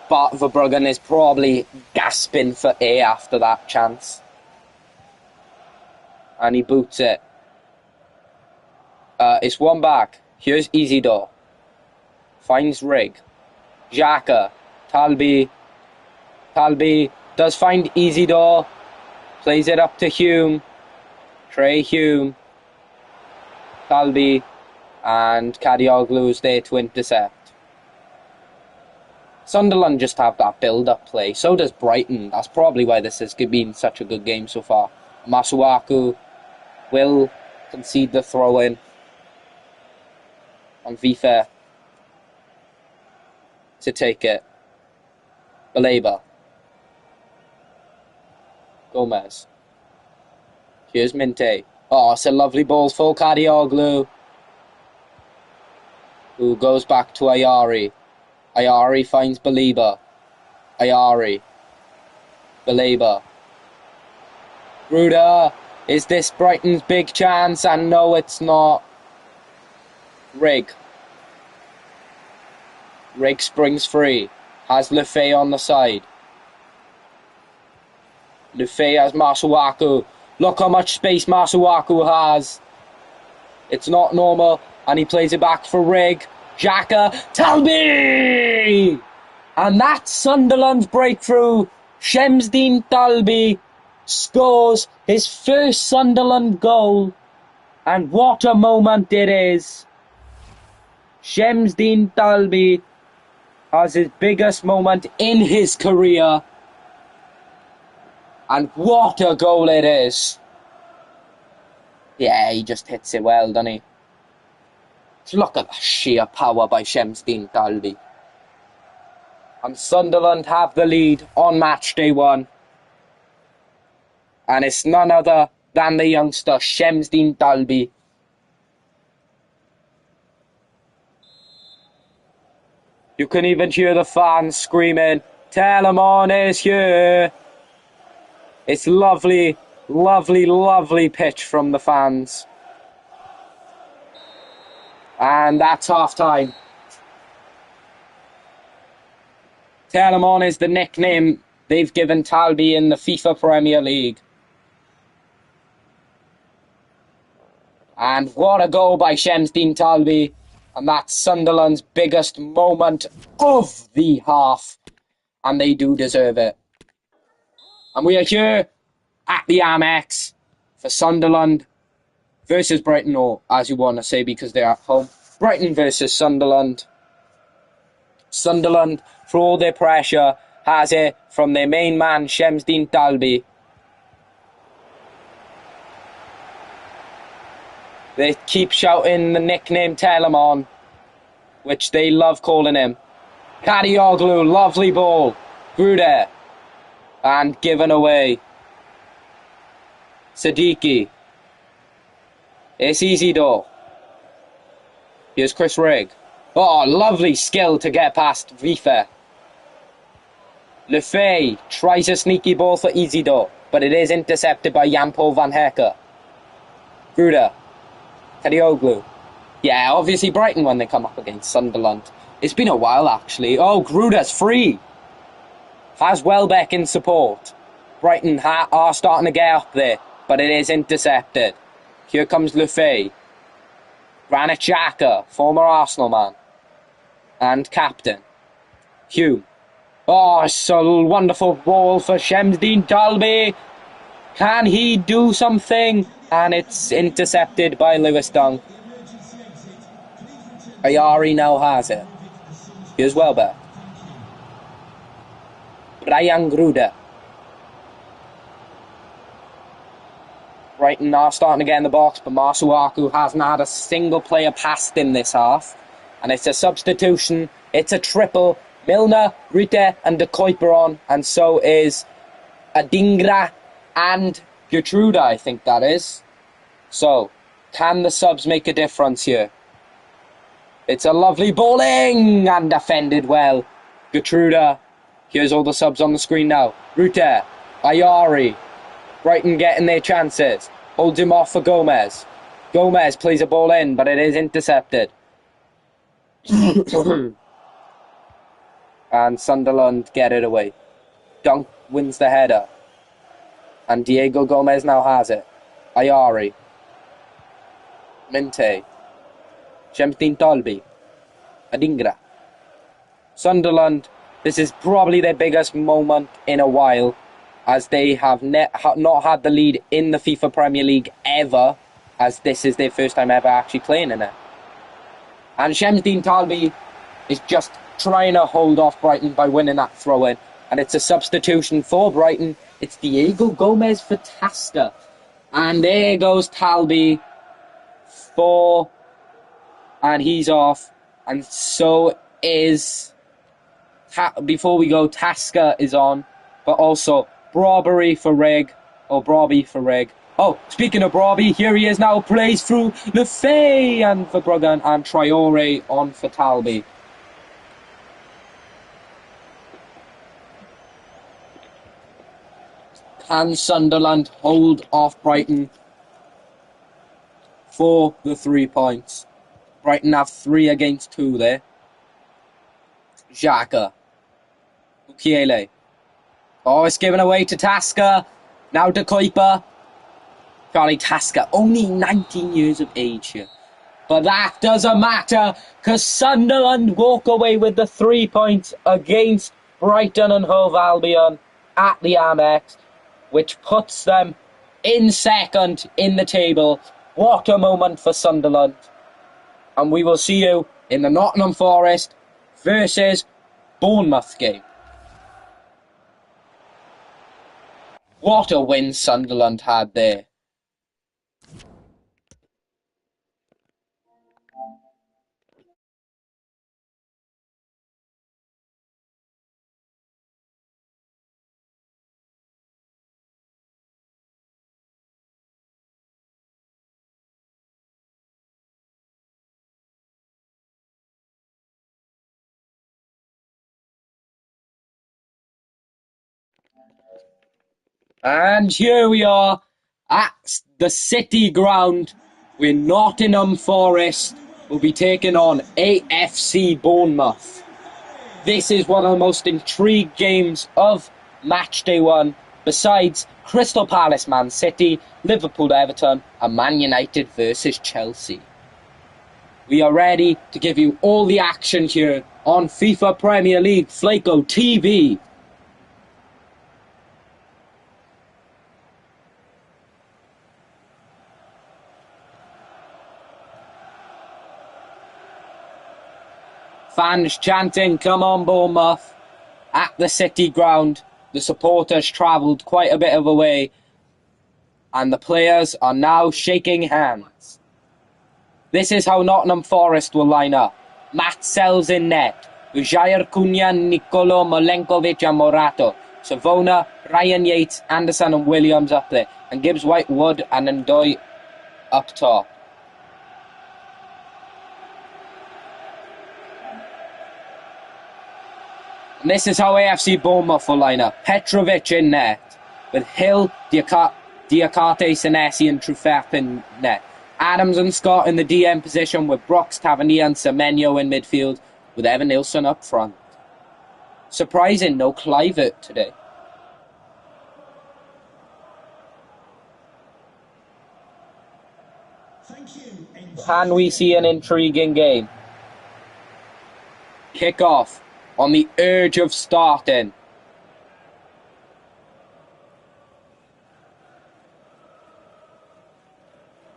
But Verbruggen is probably gasping for air after that chance. And he boots it. It's one back. Here's Isidore. Finds Rigg. Xhaka. Talbi does find Isidore. Plays it up to Hume. Trey Hume. Talbi. And Kadioglu's there to intercept. Sunderland just have that build-up play. So does Brighton. That's probably why this has been such a good game so far. Masuaku will concede the throw-in on FIFA to take it. Baleba. Gomez. Here's Minte. Oh, it's a lovely ball for Kadioglu, who goes back to Ayari. Ayari finds Baleba. Ayari. Baleba. Gruder. Is this Brighton's big chance? And no, it's not. Rigg. Rigg springs free. Has Lefay on the side. Lefay has Masuaku. Look how much space Masuaku has. It's not normal. And he plays it back for Rigg. Xhaka. Talbi! And that's Sunderland's breakthrough. Shamsdeen Talbi scores his first Sunderland goal. And what a moment it is. Shamsdeen Talbi has his biggest moment in his career. And what a goal it is. Yeah, he just hits it well, doesn't he? Look at the sheer power by Shamsteen Dalby. And Sunderland have the lead on match day 1. And it's none other than the youngster Shamsteen Dalby. You can even hear the fans screaming, "Telemon is here!" It's lovely, lovely, lovely pitch from the fans. And that's half time. Telemon is the nickname they've given Dalby in the FIFA Premier League. And what a goal by Shamsteen Dalby. And that's Sunderland's biggest moment of the half. And they do deserve it. And we are here at the Amex for Sunderland versus Brighton, or as you want to say because they're at home. Brighton versus Sunderland. Sunderland, for all their pressure, has it from their main man, Shamsteen Dalby. They keep shouting the nickname Telemon, which they love calling him. Kadioglu, lovely ball. Gruder. And given away. Siddiqui. It's easy though. Here's Chris Rigg. Oh, lovely skill to get past FIFA. Lefay tries a sneaky ball for Isidore, but it is intercepted by Jan-Paul van Hecker. Gruder. Kadioglu. Yeah, obviously Brighton when they come up against Sunderland. It's been a while actually. Oh, Gruder's free. Has Welbeck in support. Brighton are starting to get up there, but it is intercepted. Here comes Lefay. Granit Xhaka, former Arsenal man. And captain. Hume. Oh, it's a wonderful ball for Shamsteen Dalby. Can he do something? And it's intercepted by Lewis Dunk. Ayari now has it. Here's Welbeck. Brian Gruder. Brighton are starting to get in the box, but Masuaku hasn't had a single player past him this half. And it's a substitution. It's a triple. Milner, Rute and De Kuiper on. And so is Adingra and Gertruda, I think that is. So, can the subs make a difference here? It's a lovely bowling and defended well. Gertruda. Here's all the subs on the screen now. Rute, Ayari. Brighton getting their chances. Holds him off for Gomez. Gomez plays a ball in, but it is intercepted. And Sunderland get it away. Dunk wins the header. And Diego Gomez now has it. Ayari. Minte. Shamsteen Dalby. Adingra. Sunderland, this is probably their biggest moment in a while, as they have not had the lead in the FIFA Premier League ever, as this is their first time ever actually playing in it. And Shamsteen Dalby is just trying to hold off Brighton by winning that throw-in. And it's a substitution for Brighton. It's Diego Gomez for Tasca. And there goes Dalby for... And he's off. And so is... Before we go, Tasca is on. But also... Brobbery for Rigg, or Brobby for Rigg. Oh, speaking of Brobby, here he is now, plays through Lefay and for Bruggan, and Traore on for Dalby. Can Sunderland hold off Brighton for the 3 points? Brighton have 3 against 2 there. Xhaka. Mukiele. Oh, it's given away to Tasca. Now De Kuiper. Charlie Tasca, only 19 years of age here. But that doesn't matter, because Sunderland walk away with the 3 points against Brighton and Hove Albion at the Amex, which puts them in second in the table. What a moment for Sunderland. And we will see you in the Nottingham Forest versus Bournemouth game. What a win Sunderland had there. And here we are at the City ground where Nottingham Forest will be taking on AFC Bournemouth. This is one of the most intrigued games of Matchday 1, besides Crystal Palace Man City, Liverpool Everton, and Man United versus Chelsea. We are ready to give you all the action here on FIFA Premier League Flaco TV. Fans chanting, "Come on Bournemouth," at the City ground. The supporters travelled quite a bit of a way, and the players are now shaking hands. This is how Nottingham Forest will line up. Matt Sells in net, with Jair Cunha, Nicolo, Milenkovic and Morato. Savona, Ryan Yates, Anderson and Williams up there, and Gibbs White, Wood and Ndoye up top. And this is how AFC Bournemouth will line up. Petrovic in net, with Hill, Diakate, Senesi and Truffert in net. Adams and Scott in the DM position, with Brooks, Tavernier and Semenyo in midfield, with Evan Nilsson up front. Surprising, no Kluivert today. Can we see an intriguing game? Kick-off on the urge of starting.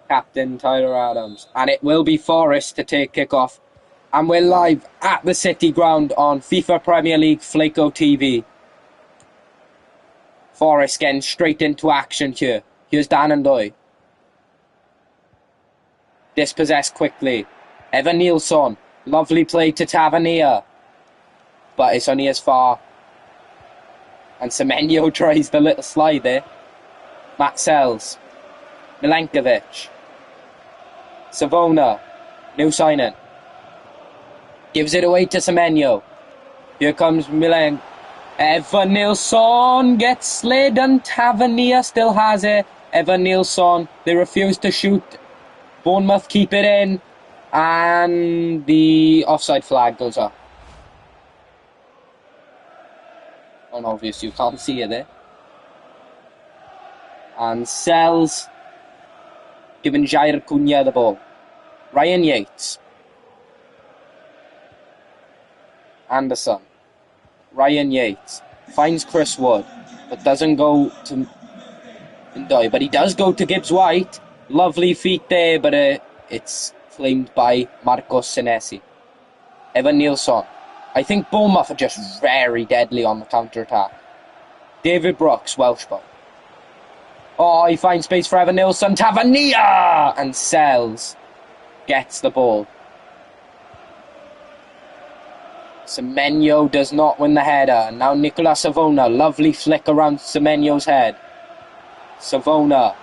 Captain Tyler Adams. And it will be Forest to take kick-off. And we're live at the City ground on FIFA Premier League Flaco TV. Forest getting straight into action here. Here's Dan Ndoye. Dispossessed quickly. Evan Nilsson. Lovely play to Tavernier. But it's only as far. And Semenyo tries the little slide there. Matt Sells. Milenkovic. Savona. New signing. Gives it away to Semenyo. Here comes Milen. Evan Nilsson gets slid and Tavernier still has it. Evan Nilsson. They refuse to shoot. Bournemouth keep it in. And the offside flag goes up. Obvious, you can't see it there. And Sells giving Jair Cunha the ball. Ryan Yates. Anderson. Ryan Yates finds Chris Wood, but doesn't go to Ndoye. But he does go to Gibbs White. Lovely feet there, but it's claimed by Marcos Senesi. Evan Nilsson. I think Bournemouth are just very deadly on the counter-attack. David Brooks, Welsh boy. Oh, he finds space for Evan Nilsson. Tavernier! And Sells gets the ball. Semenyo does not win the header. Now Nicolas Savona. Lovely flick around Semenyo's head. Savona.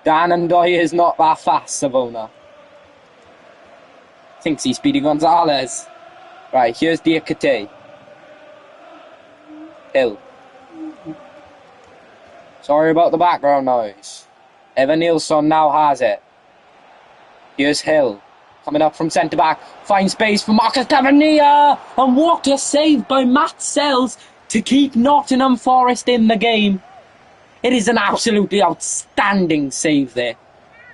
Dan Ndoye is not that fast, Savona. Thinks he's Speedy Gonzalez. Right, here's Diakate. Hill. Sorry about the background noise. Evan Nilsson now has it. Here's Hill. Coming up from centre-back. Finds space for Marcus Tavernier. And what a save by Matt Sells to keep Nottingham Forest in the game. It is an absolutely outstanding save there.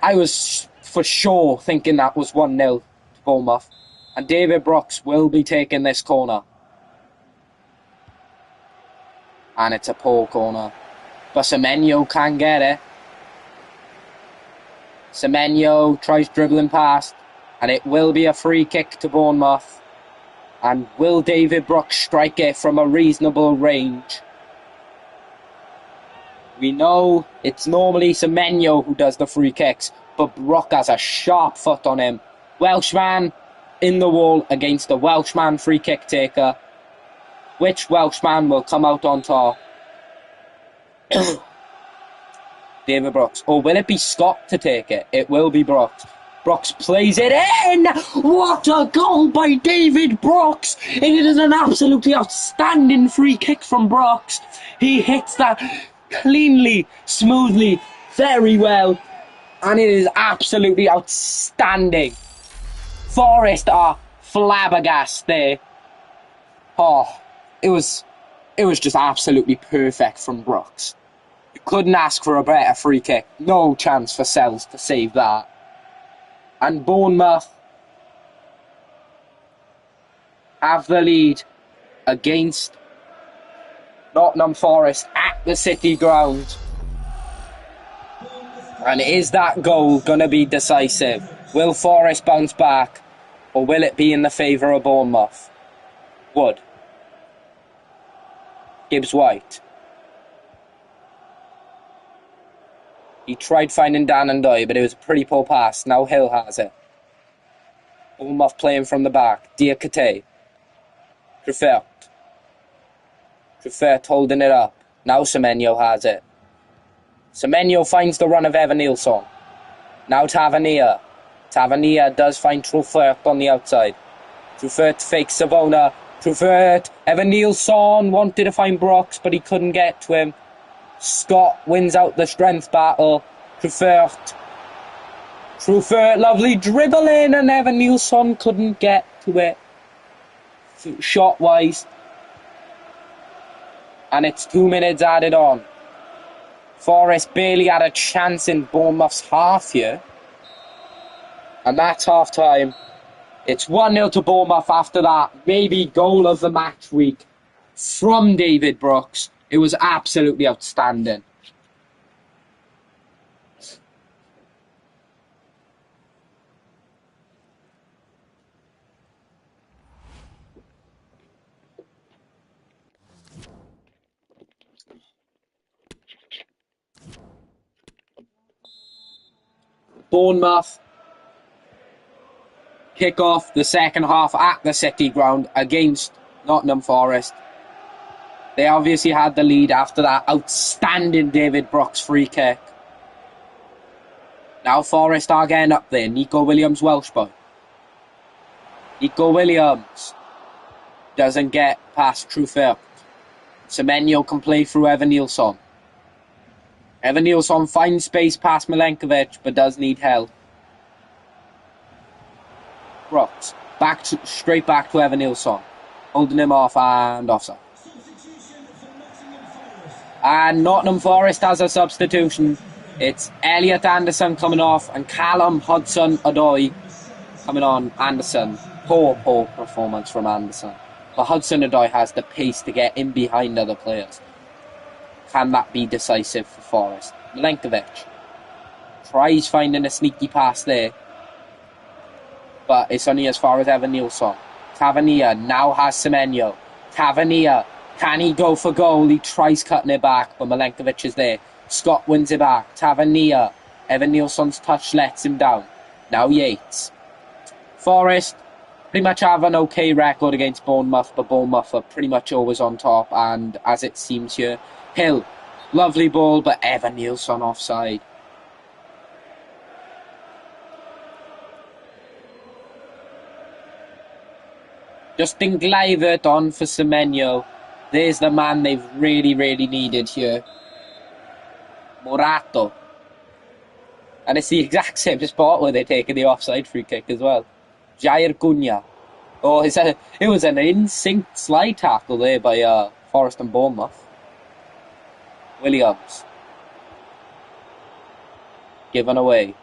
I was for sure thinking that was 1-0 to Bournemouth. And David Brooks will be taking this corner. And it's a poor corner. But Semenyo can get it. Semenyo tries dribbling past. And it will be a free kick to Bournemouth. And will David Brooks strike it from a reasonable range? We know it's normally Semenyo who does the free kicks, but Brook has a sharp foot on him. Welshman in the wall against the Welshman free kick taker. Which Welshman will come out on top? David Brooks. Or will it be Scott to take it? It will be Brooks. Brooks plays it in! What a goal by David Brooks! It is an absolutely outstanding free kick from Brooks. He hits that cleanly, smoothly, very well. And it is absolutely outstanding. Forest are flabbergasted. Oh, it was just absolutely perfect from Brooks. You couldn't ask for a better free kick. No chance for Sells to save that. And Bournemouth have the lead against Nottingham Forest at the City ground. And is that goal going to be decisive? Will Forest bounce back, or will it be in the favour of Bournemouth? Wood. Gibbs White. He tried finding Dan and Doy, but it was a pretty poor pass. Now Hill has it. Bournemouth playing from the back. Diakite. Truffert. Truffert holding it up. Now Semenyo has it. Semenyo finds the run of Evanilson. Now Tavernier. Tavernier does find Truffert on the outside. Truffert fakes Savona. Truffert. Evanilson wanted to find Brooks, but he couldn't get to him. Scott wins out the strength battle. Truffert. Truffert, lovely dribble in, and Evanilson couldn't get to it. Shot-wise. And it's 2 minutes added on. Forest barely had a chance in Bournemouth's half here. And that's half time. It's 1-0 to Bournemouth after that. Maybe goal of the match week from David Brooks. It was absolutely outstanding. Bournemouth kick off the second half at the City ground against Nottingham Forest. They obviously had the lead after that outstanding David Brooks free kick. Now Forest are getting up there. Nico Williams, Welsh boy. Nico Williams doesn't get past Truffert. Semenyo can play through Evanilson. Evanilson finds space past Milenkovic, but does need help. Brooks, straight back to Evanilson. Holding him off and offside. And Nottingham Forest has a substitution. It's Elliot Anderson coming off and Callum Hudson-Odoi coming on. Anderson. Poor performance from Anderson. But Hudson-Odoi has the pace to get in behind other players. Can that be decisive for Forest? Milenkovic tries finding a sneaky pass there, but it's only as far as Evanilson. Tavernier now has Semenyo. Tavernier, can he go for goal? He tries cutting it back, but Milenkovic is there. Scott wins it back. Tavernier. Evanilson's touch lets him down. Now Yates. Forest pretty much have an okay record against Bournemouth, but Bournemouth are pretty much always on top, and as it seems here, Hill, lovely ball, but Evanilson offside. Justin Gleivert on for Semenyo. There's the man they've really, really needed here. Morato. And it's the exact same spot where they're taking the offside free kick as well. Jair Cunha. Oh, it was an in-sync slide tackle there by Forest and Bournemouth. Williams. Given away.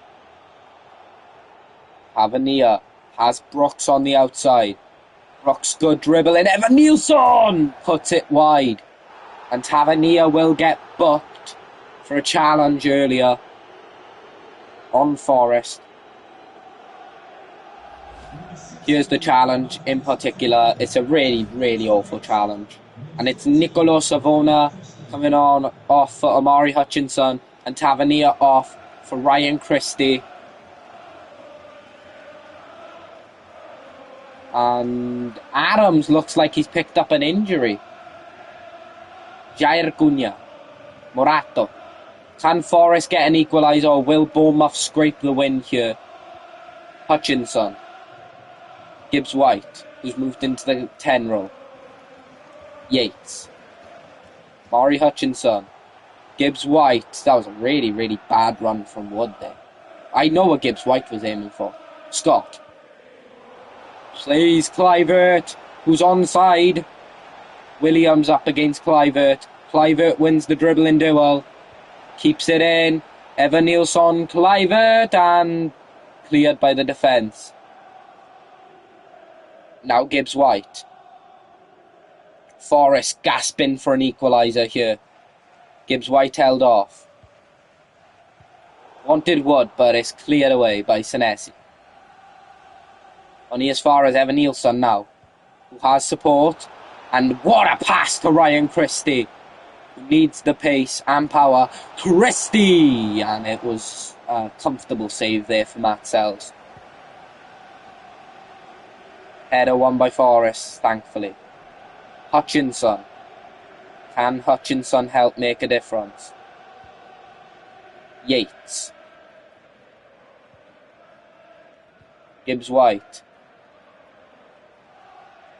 Tavernier has Brooks on the outside. Brooks good dribble and Evanilson puts it wide. And Tavernier will get booked for a challenge earlier on Forest. Here's the challenge in particular. It's a really, really awful challenge. And it's Nicolo Savona coming on off for Amari Hutchinson and Tavernier off for Ryan Christie. And Adams looks like he's picked up an injury. Jair Cunha. Morato. Can Forest get an equaliser or will Bournemouth scrape the win here? Hutchinson. Gibbs White, who's moved into the 10 role. Yates. Maury Hutchinson. Gibbs White. That was a really, really bad run from Wood there. I know what Gibbs White was aiming for. Scott. Plays Clivert, who's onside. Williams up against Clivert. Clivert wins the dribbling duel. Keeps it in. Evan Nilsson, Clivert, and cleared by the defence. Now Gibbs White. Forrest gasping for an equaliser here. Gibbs White held off. Wanted Wood, but it's cleared away by Senesi. Only as far as Evan Nilsson now, who has support. And what a pass to Ryan Christie, who needs the pace and power. Christie! And it was a comfortable save there for Matt Sells. Header won by Forrest, thankfully. Hutchinson. Can Hutchinson help make a difference? Yates. Gibbs White.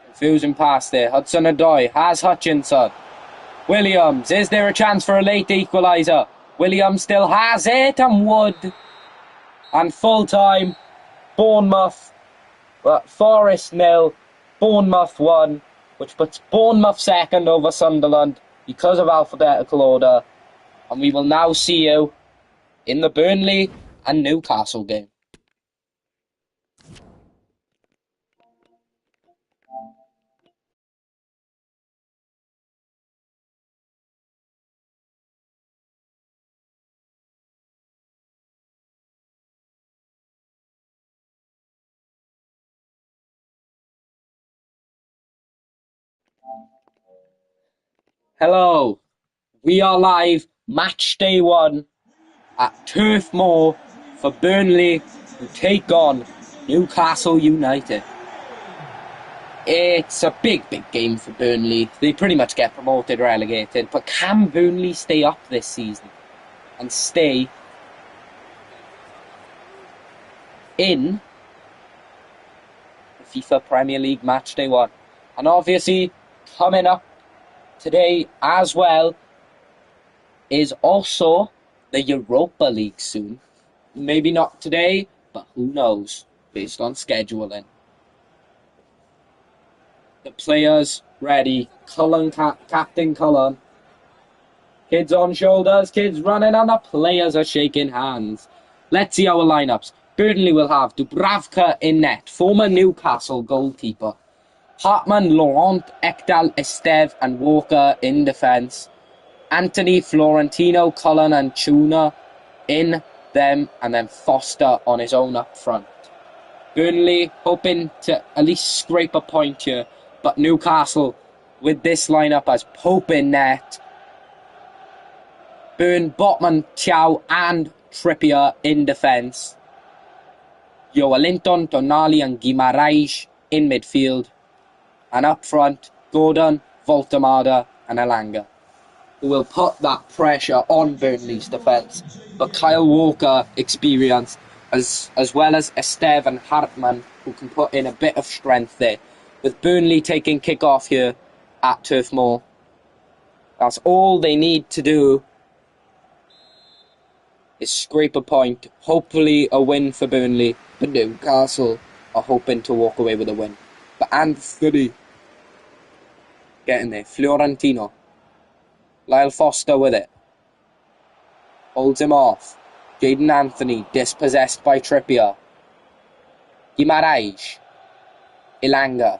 Confusing pass there. Hudson-Odoi has Hutchinson. Williams. Is there a chance for a late equaliser? Williams still has it, and Wood. And full time. Bournemouth. But Forest 0, Bournemouth 1, which puts Bournemouth second over Sunderland because of alphabetical order. And we will now see you in the Burnley and Newcastle game. Hello, we are live, match day 1 at Turf Moor for Burnley, who take on Newcastle United. It's a big, big game for Burnley. They pretty much get promoted, relegated, but can Burnley stay up this season and stay in the FIFA Premier League match day 1? And obviously, coming up today as well is also the Europa League soon. Maybe not today, but who knows, based on scheduling. The players ready. Cullen, Captain Cullen. Kids on shoulders, kids running, and the players are shaking hands. Let's see our lineups. Burnley will have Dubravka in net, former Newcastle goalkeeper. Hartman, Laurent, Ekdal, Esteve and Walker in defence. Anthony, Florentino, Cullen and Tuna in them, and then Foster on his own up front. Burnley hoping to at least scrape a point here, but Newcastle with this lineup as Pope in net. Burn, Botman, Chow and Trippier in defence. Joelinton, Tonali and Guimaraes in midfield. And up front, Gordon, Voltemada and Elanga, who will put that pressure on Burnley's defence. But Kyle Walker, experienced, as well as Esteve and Hartman, who can put in a bit of strength there. With Burnley taking kick-off here at Turf Moor. That's all they need to do is scrape a point. Hopefully a win for Burnley. But Newcastle are hoping to walk away with a win. But Anthony getting there. Florentino. Lyle Foster with it. Holds him off. Jaden Anthony dispossessed by Trippier. Guimaraes. Elanga.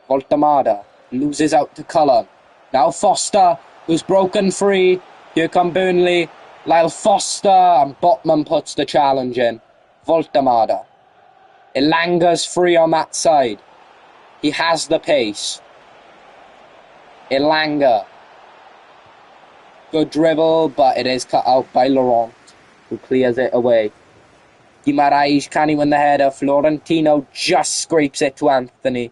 Voltemada loses out to Cullen. Now Foster, who's broken free. Here come Burnley. Lyle Foster, and Botman puts the challenge in. Voltemada. Ilanga's free on that side. He has the pace. Ilanga. Good dribble, but it is cut out by Laurent, who clears it away. Guimaraes, can he win the header? Florentino just scrapes it to Anthony.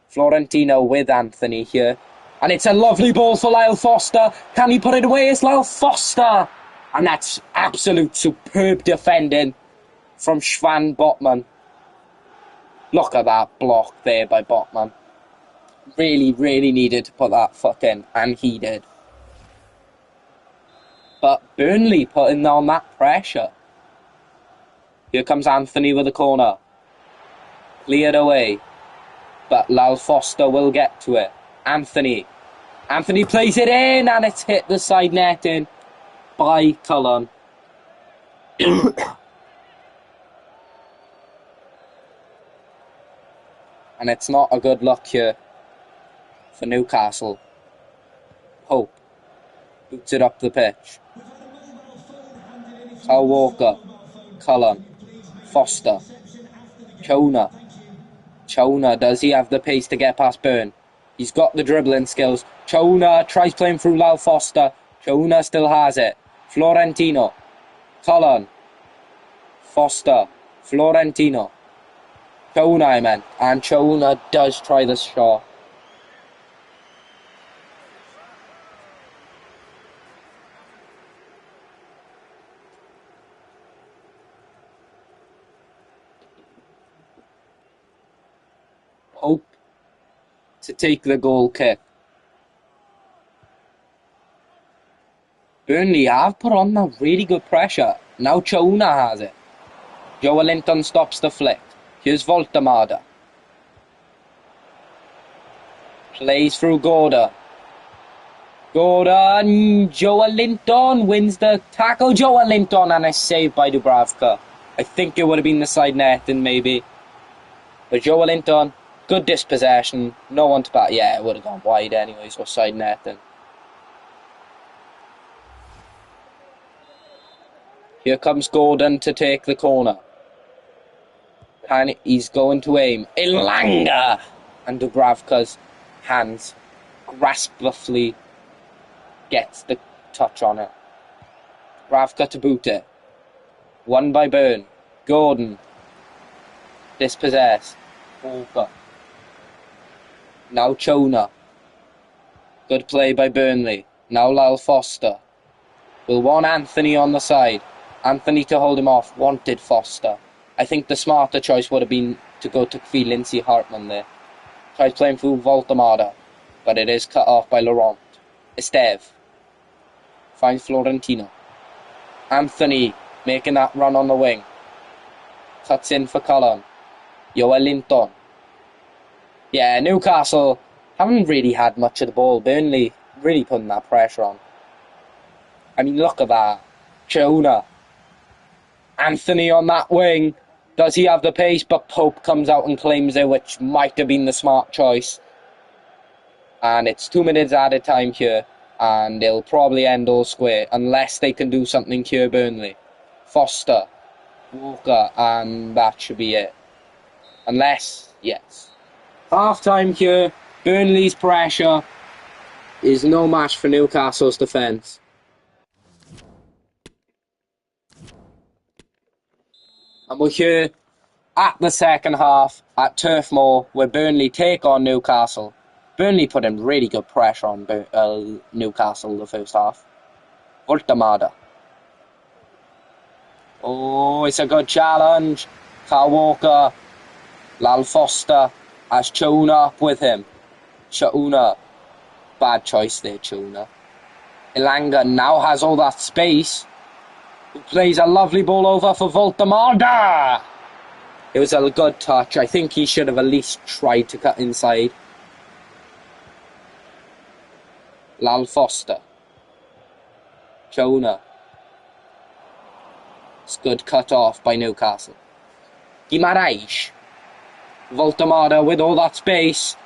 Florentino with Anthony here. And it's a lovely ball for Lyle Foster. Can he put it away? It's Lyle Foster. And that's absolute superb defending from Sven Botman. Look at that block there by Botman. Really, really needed to put that foot in, and he did. But Burnley putting on that pressure. Here comes Anthony with a corner. Cleared away. But Lyle Foster will get to it. Anthony plays it in, and it's hit the side netting by Cullen. And it's not a good look here for Newcastle. Pope boots it up the pitch. Kyle Walker, Cullen, Foster, Chona, does he have the pace to get past Byrne? He's got the dribbling skills. Chona tries playing through Lyle Foster. Chona still has it. Florentino, Cullen, Foster, Florentino. Chona, I meant. And Chona does try the shot. Hope to take the goal kick. Burnley have put on that really good pressure. Now Chona has it. Joelinton stops the flick. Here's Voltemada. Plays through Gordon. Joelinton wins the tackle. Joelinton, and a save by Dubravka. I think it would have been the side netting maybe. But Joelinton, good dispossession. No one to bat. Yeah, it would have gone wide anyways, or side netting. Here comes Gordon to take the corner. And he's going to aim. Ilanga! And Dubravka's hands graspfully gets the touch on it. Dubravka to boot it. Won by Byrne. Gordon. Dispossessed. Walker. Now Chona. Good play by Burnley. Now Lyle Foster. We'll want Anthony on the side. Anthony to hold him off. Wanted Foster. I think the smarter choice would have been to go to Lindsay Hartman there. Tries playing through Voltemada, but it is cut off by Laurent. Esteve finds Florentino. Anthony making that run on the wing. Cuts in for Cullen. Joelinton. Yeah, Newcastle haven't really had much of the ball. Burnley really putting that pressure on. I mean, look at that. Chona. Anthony on that wing. Does he have the pace? But Pope comes out and claims it, which might have been the smart choice. And it's 2 minutes added time here. And they'll probably end all square. Unless they can do something here, Burnley. Foster. Walker. And that should be it. Unless, yes. Half time here. Burnley's pressure is no match for Newcastle's defence. And we're here at the second half at Turf Moor, where Burnley take on Newcastle. Burnley put in really good pressure on Newcastle the first half. Voltemada. Oh, it's a good challenge. Kyle Walker. Lyle Foster has Chona up with him. Chona. Bad choice there, Chona. Ilanga now has all that space. Who plays a lovely ball over for Voltemada. It was a good touch. I think he should have at least tried to cut inside. Lyle Foster. Chona. It's good cut off by Newcastle. Guimaraes. Voltemada with all that space.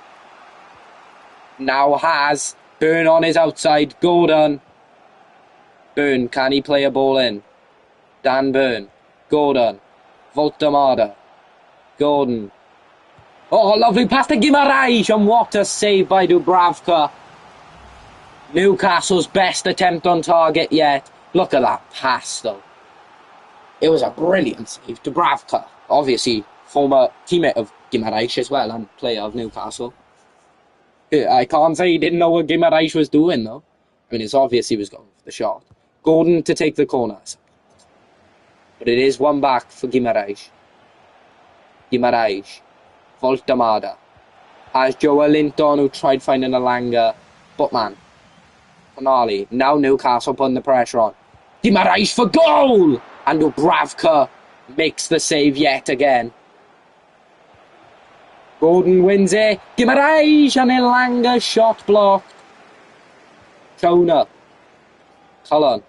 Now has Byrne on his outside. Gordon. Byrne, can he play a ball in? Dan Byrne. Gordon. Voltemada. Gordon. Oh, lovely pass to Guimaraes, and what a save by Dubravka. Newcastle's best attempt on target yet. Look at that pass, though. It was a brilliant save. Dubravka, obviously former teammate of Guimaraes as well and player of Newcastle. I can't say he didn't know what Guimaraes was doing, though. I mean, it's obvious he was going for the shot. Gordon to take the corners. But it is one back for Guimaraes. Guimaraes. Voltamada. Has Joelinton, who tried finding Alanga. But man. Finale. Now Newcastle putting the pressure on. Guimaraes for goal! And Dubravka makes the save yet again. Gordon wins it. Guimaraes and Elanga shot blocked. Chona. Cullen.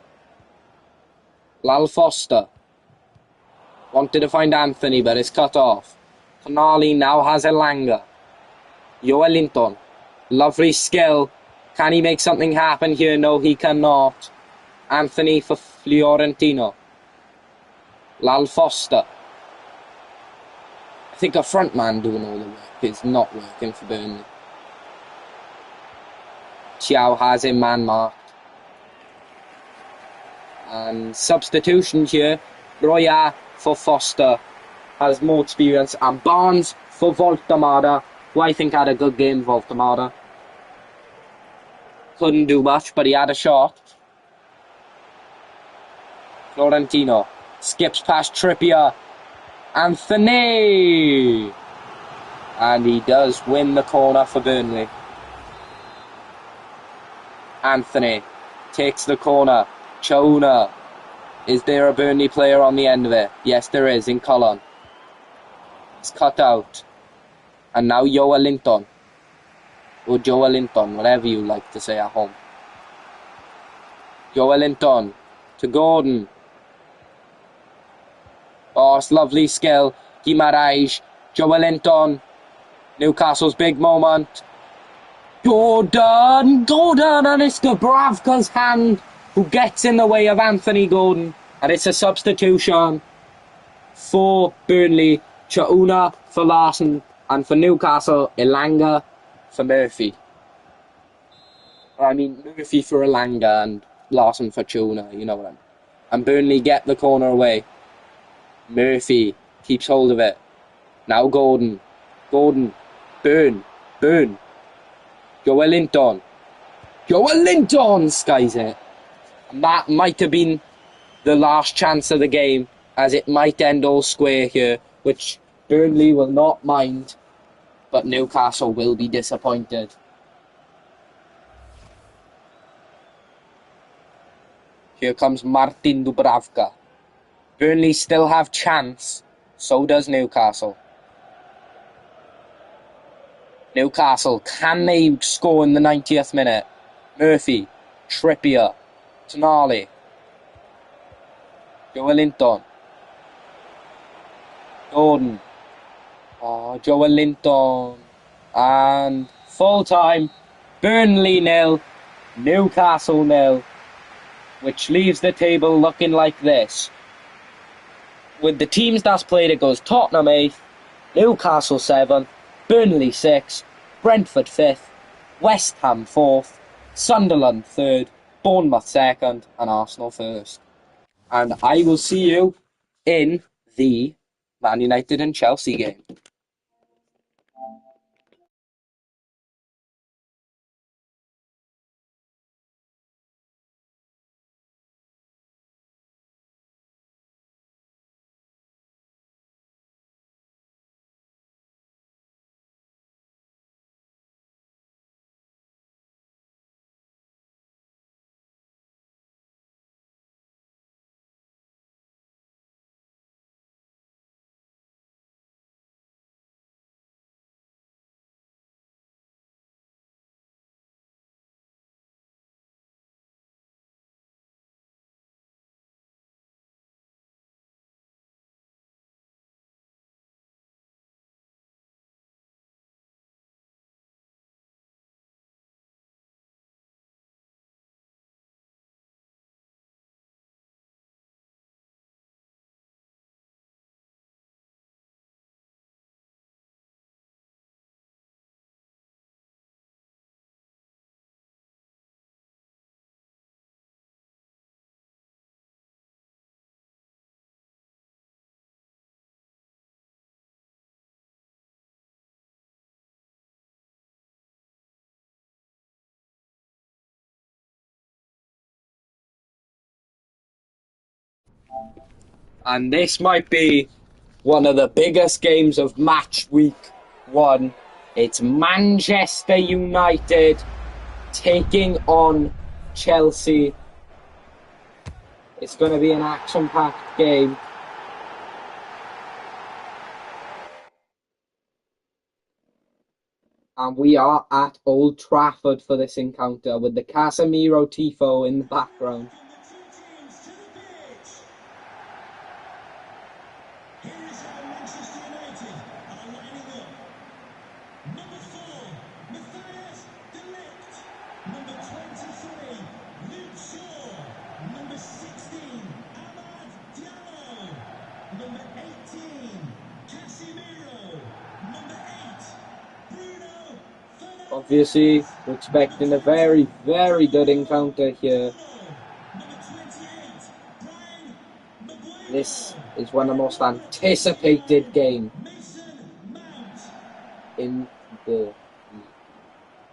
Lal Foster. Wanted to find Anthony, but it's cut off. Finale now has Elanga. Joelinton. Lovely skill. Can he make something happen here? No, he cannot. Anthony for Fiorentino. Lal Foster. I think a front man doing all the work is not working for Burnley. Chiao has him man marked. And substitutions here. Roya for Foster. Has more experience. And Barnes for Voltamada, who I think had a good game, Voltamada. Couldn't do much, but he had a shot. Florentino. Skips past Trippier. Anthony! And he does win the corner for Burnley. Anthony takes the corner. Chona. Is there a Burnley player on the end of it? Yes, there is, in Cullen. It's cut out. And now Joelinton. Or Joelinton, whatever you like to say at home. Joelinton to Gordon. Oh, it's lovely skill. Guimaraes. Joelinton. Newcastle's big moment. Gordon! And it's Dubravka's hand who gets in the way of Anthony Gordon. And it's a substitution for Burnley. Chona for Larson. And for Newcastle, Elanga for Murphy. I mean, Murphy for Elanga and Larson for Chona, you know what I mean. And Burnley get the corner away. Murphy keeps hold of it. Now Gordon. Burn. Joelinton skies it. And that might have been the last chance of the game, as it might end all square here, which Burnley will not mind, but Newcastle will be disappointed. Here comes Martin Dubravka. Burnley still have chance, so does Newcastle. Newcastle, can they score in the 90th minute? Murphy, Trippier, Tonali, Joelinton, Gordon, Joelinton, and full time, Burnley 0, Newcastle 0, which leaves the table looking like this. With the teams that's played, it goes Tottenham 8th, Newcastle 7th, Burnley 6th, Brentford 5th, West Ham 4th, Sunderland 3rd, Bournemouth 2nd, and Arsenal 1st. And I will see you in the Man United and Chelsea game. And this might be one of the biggest games of match week 1. It's Manchester United taking on Chelsea. It's going to be an action-packed game. And we are at Old Trafford for this encounter with the Casemiro tifo in the background. Obviously, we're expecting a very, very good encounter here. This is one of the most anticipated games in the league.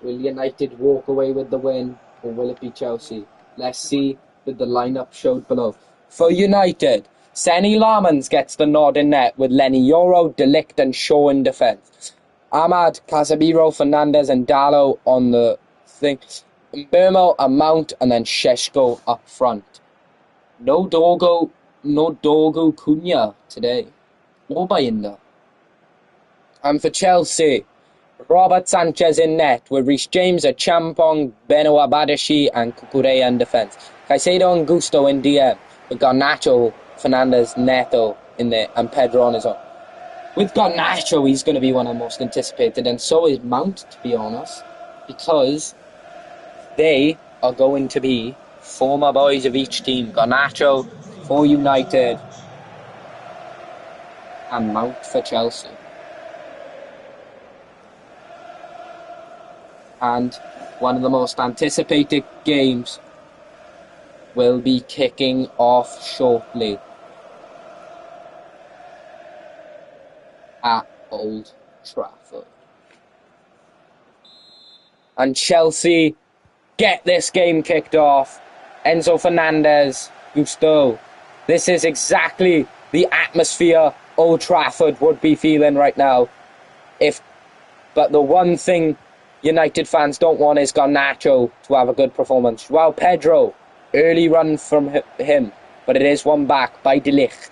Will United walk away with the win, or will it be Chelsea? Let's see with the lineup showed below. For United, Senny Lamans gets the nod in net with Lenny Yoro, De Ligt and Shaw in defence. Ahmad, Casemiro, Fernandes and Dalot on the thing. Mbeumo and Mount, and then Šeško up front. No Dogo Cunha today. Or Bayinda. And for Chelsea, Robert Sanchez in net with Reece James, Champong, Benoit Badashi and Cucurella in defence. Caicedo and Gusto in DM. With Garnacho, Fernandes, Neto in there, and Pedro on his own. With Garnacho, he's going to be one of the most anticipated, and so is Mount, to be honest, because they are going to be former boys of each team. Garnacho for United and Mount for Chelsea. And one of the most anticipated games will be kicking off shortly at Old Trafford. And Chelsea get this game kicked off. Enzo Fernandez, Gusto. This is exactly the atmosphere Old Trafford would be feeling right now. But the one thing United fans don't want is Garnacho to have a good performance. João Pedro, early run from him, but it is one back by De Ligt,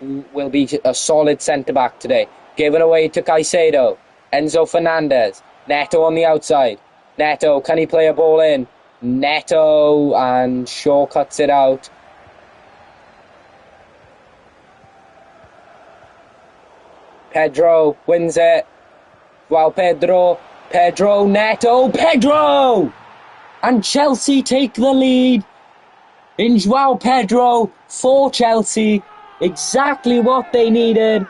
who will be a solid centre-back today. Given away to Caicedo. Enzo Fernandez. Neto on the outside. Neto, can he play a ball in? Neto, and Shaw cuts it out. Pedro wins it. Wow, Pedro, Neto, Pedro! And Chelsea take the lead in João Pedro for Chelsea. Exactly what they needed.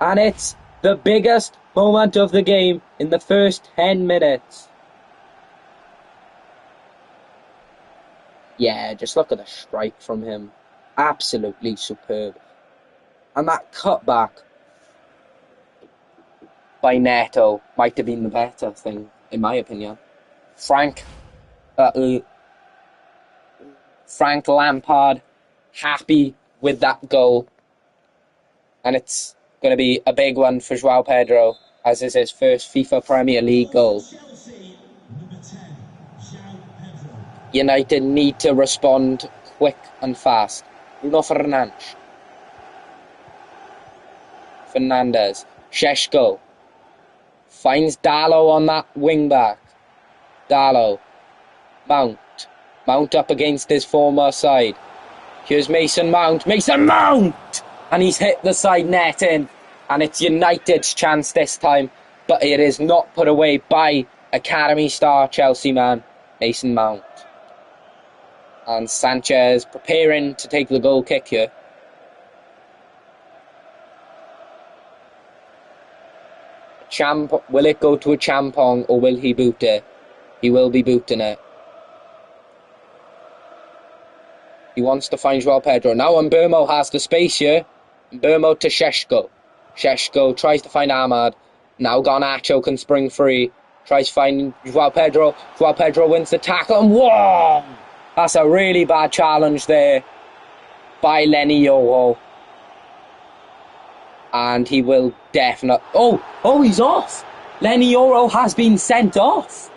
And it's the biggest moment of the game in the first 10 minutes. Yeah, just look at the strike from him. Absolutely superb. And that cutback by Neto might have been the better thing, in my opinion. Frank Lampard happy with that goal. And it's going to be a big one for João Pedro, as is his first FIFA Premier League goal. United need to respond quick and fast. Bruno Fernandes. Šeško. Finds Dalot on that wing back. Dalot. Mount up against his former side. Here's Mason Mount. And he's hit the side netting. And it's United's chance this time. But it is not put away by Academy star Chelsea man, Mason Mount. And Sanchez preparing to take the goal kick here. Will it go to a Champong or will he boot it? He will be booting it. He wants to find João Pedro. Now Mbeumo has the space here. Mbeumo to Šeško. Šeško tries to find Ahmad. Now Garnacho can spring free. Tries to find João Pedro. João Pedro wins the tackle and whoa! That's a really bad challenge there by Lenny Yoho. And he will definitely... Oh, he's off! Lenny Yoho has been sent off.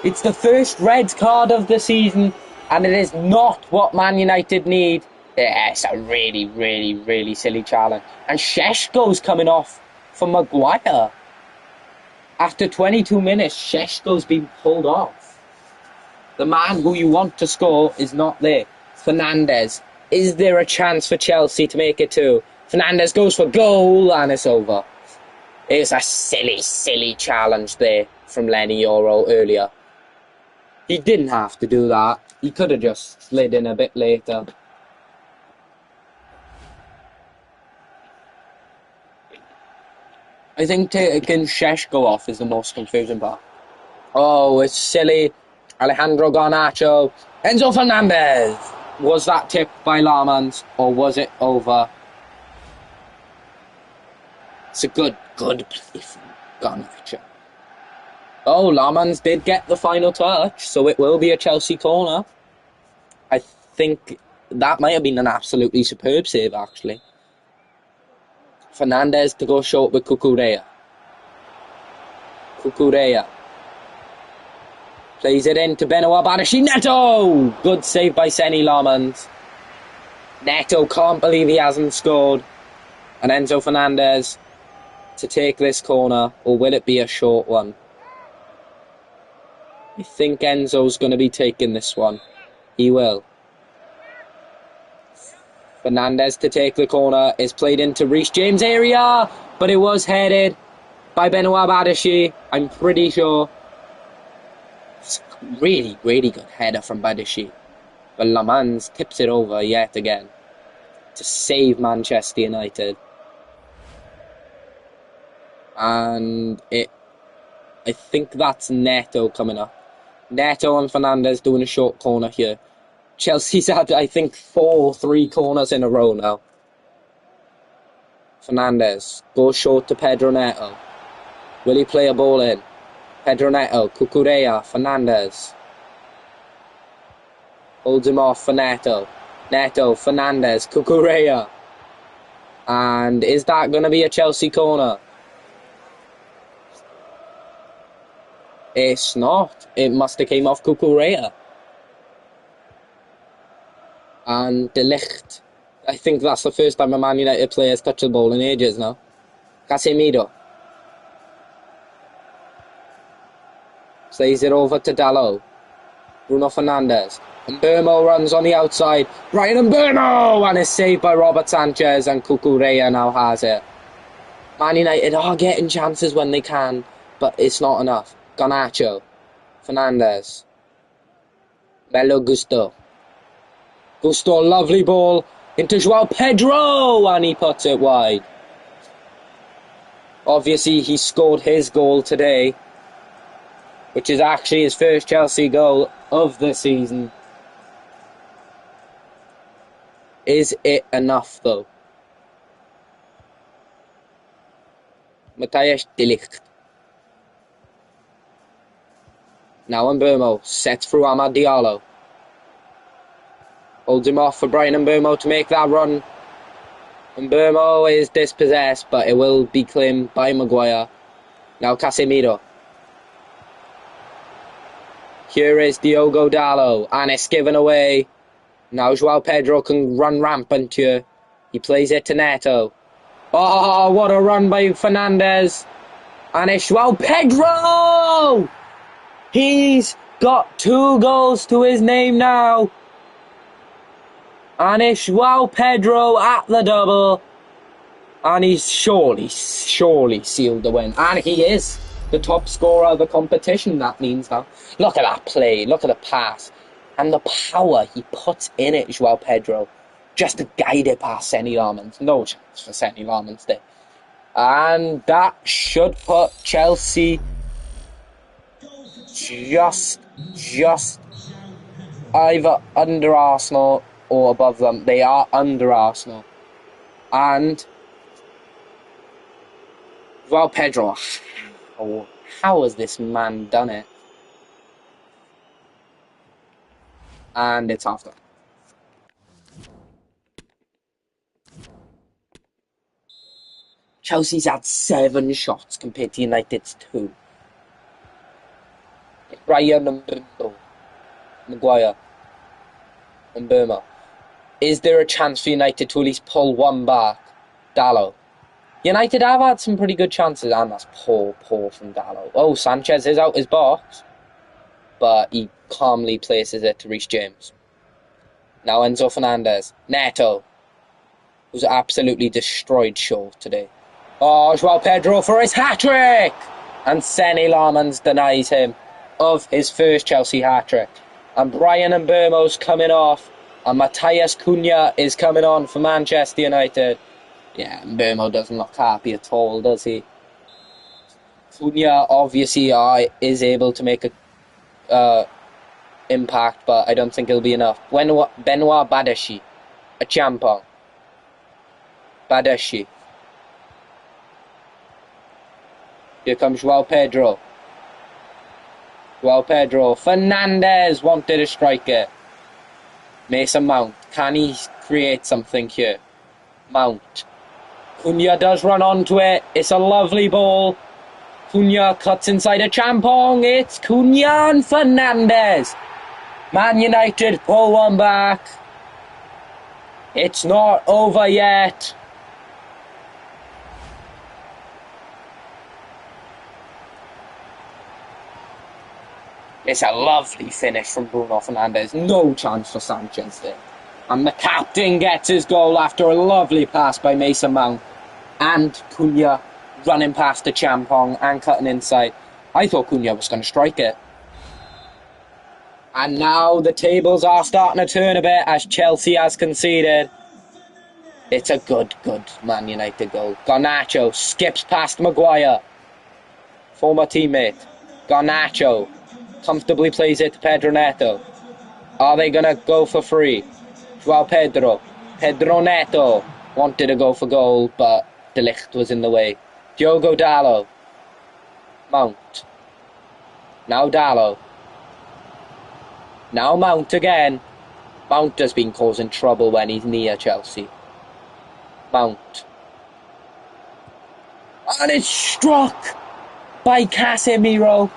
It's the first red card of the season, and it is not what Man United need. Yeah, it's a really, really, really silly challenge. And Šeško's coming off for Maguire. After 22 minutes, Šeško's been pulled off. The man who you want to score is not there. Fernandes. Is there a chance for Chelsea to make it 2? Fernandes goes for goal, and it's over. It's a silly, silly challenge there from Lenny Yoho earlier. He didn't have to do that. He could have just slid in a bit later. I think taking Šeško off is the most confusing part. Oh, it's silly. Alejandro Garnacho. Enzo Fernandez. Was that tipped by Lamans, or was it over? It's a good play from Garnacho. Oh, Lamans did get the final touch, so it will be a Chelsea corner. I think that might have been an absolutely superb save, actually. Fernandes to go short with Cucurella. Cucurella. Plays it in to Benoit Badiashile. Neto! Good save by Senny Lamans. Neto can't believe he hasn't scored. And Enzo Fernandez to take this corner, or will it be a short one? I think Enzo's going to be taking this one. He will. Fernandes to take the corner. Is played into Reece James' area, but it was headed by Benoit Badiashile, I'm pretty sure. It's a really, really good header from Badiashile. But Lamans tips it over yet again to save Manchester United. And I think that's Neto coming up. Neto and Fernandes doing a short corner here. Chelsea's had, I think, 3 corners in a row now. Fernandes goes short to Pedro Neto. Will he play a ball in? Pedro Neto, Cucurella, Fernandes. Holds him off for Neto. Neto, Fernandes, Cucurella. And is that going to be a Chelsea corner? It's not. It must have came off Cucurella. And De Ligt. I think that's the first time a Man United player has touched the ball in ages now. Casemiro. Plays it over to Dalot. Bruno Fernandes. And Mbeumo runs on the outside. Bryan Mbeumo! And is saved by Robert Sanchez, and Cucurella now has it. Man United are getting chances when they can, but it's not enough. Garnacho. Fernandes. Melo Gusto. Gusto, lovely ball into João Pedro, and he puts it wide. Obviously, he scored his goal today, which is actually his first Chelsea goal of the season. Is it enough, though? Matthijs de Ligt. Now Mbeumo sets through Amad Diallo. Holds him off for Bryan Mbeumo to make that run. Mbeumo is dispossessed, but it will be claimed by Maguire. Now Casemiro. Here is Diogo Dalot, and it's given away. Now João Pedro can run rampant here. He plays it to Neto. Oh, what a run by Fernandes. And it's João Pedro! He's got 2 goals to his name now. And it's João Pedro at the double. And he's surely sealed the win. And he is the top scorer of the competition, that means now. Look at that play. Look at the pass. And the power he puts in it, João Pedro. Just to guide it past Senny Lamans. No chance for Senny Lamans there. And that should put Chelsea just either under Arsenal or above them. They are under Arsenal. And João Pedro, how has this man done it? And it's after. Chelsea's had 7 shots compared to United's 2. Ryan and Bruno, Maguire and Burma. Is there a chance for United to at least pull one back? Dallo. United have had some pretty good chances, and that's poor from Dallo. Oh, Sanchez is out his box, but he calmly places it to Reece James. Now Enzo Fernandez. Neto, who's absolutely destroyed Shaw today. Oh, João Pedro for his hat-trick! And Sene Lammens denies him of his first Chelsea hat-trick. And Brian Mbeumo's coming off. And Matheus Cunha is coming on for Manchester United. Yeah, Mbeumo doesn't look happy at all, does he? Cunha obviously is able to make a impact, but I don't think it'll be enough. Benoit Badashi, a champon. Badashi. Here comes João Pedro. João Pedro. Fernandez wanted to strike it. Mason Mount. Can he create something here? Mount. Cunha does run onto it. It's a lovely ball. Cunha cuts inside a champong. It's Cunha and Fernandez. Man United pull one back. It's not over yet. It's a lovely finish from Bruno Fernandes. No chance for Sanchez there. And the captain gets his goal after a lovely pass by Mason Mount. And Cunha running past the champong and cutting inside. I thought Cunha was going to strike it. And now the tables are starting to turn a bit as Chelsea has conceded. It's a good Man United goal. Garnacho skips past Maguire. Former teammate. Garnacho comfortably plays it to Pedro Neto. Are they going to go for free? João Pedro. Pedro Neto wanted to go for goal, but De Ligt was in the way. Diogo Dallo. Mount. Now Dallo. Now Mount again. Mount has been causing trouble when he's near Chelsea. Mount. And it's struck by Casemiro.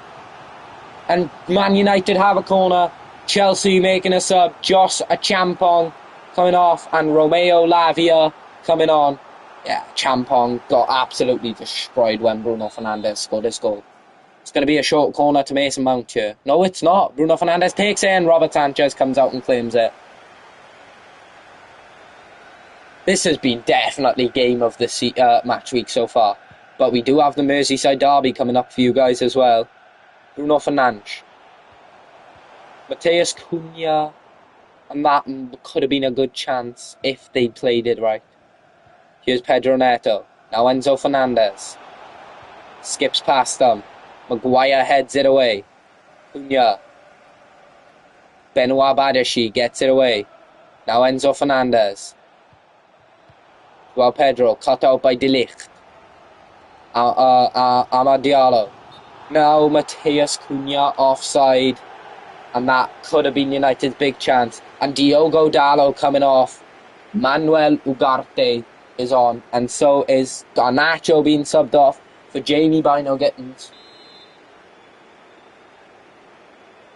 And Man United have a corner. Chelsea making a sub. Josh Achampong coming off. And Romeo Lavia coming on. Yeah, Champong got absolutely destroyed when Bruno Fernandes scored his goal. It's going to be a short corner to Mason Mount here. No, it's not. Bruno Fernandes takes it and Robert Sanchez comes out and claims it. This has been definitely game of the match week so far. But we do have the Merseyside derby coming up for you guys as well. Bruno Fernandes. Matheus Cunha. And that could have been a good chance if they played it right. Here's Pedro Neto. Now Enzo Fernandez. Skips past them. Maguire heads it away. Cunha. Benoit Badashi gets it away. Now Enzo Fernandez. João Pedro cut out by De Ligt. Amad Diallo. Now Matheus Cunha offside. And that could have been United's big chance. And Diogo Dallo coming off. Manuel Ugarte is on. And so is Garnacho being subbed off for Jamie Bino Gittins.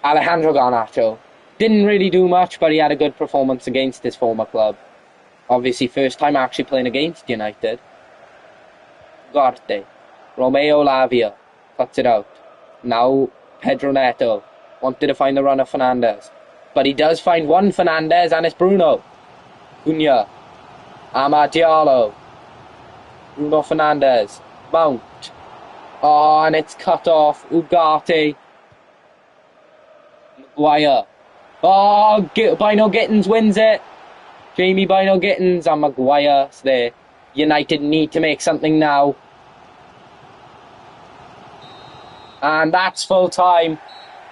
Alejandro Garnacho didn't really do much, but he had a good performance against his former club. Obviously, first time actually playing against United. Ugarte. Romeo Lavia cuts it out. Now Pedro Neto wanted to find the runner Fernandez. But he does find one Fernandez and it's Bruno. Cunha. Amad Diallo. Bruno Fernandes. Mount. Oh, and it's cut off. Ugarte. Maguire. Oh, Bino Gittins wins it. Jamie Bino Gittins and Maguire's there. United need to make something now. And that's full time.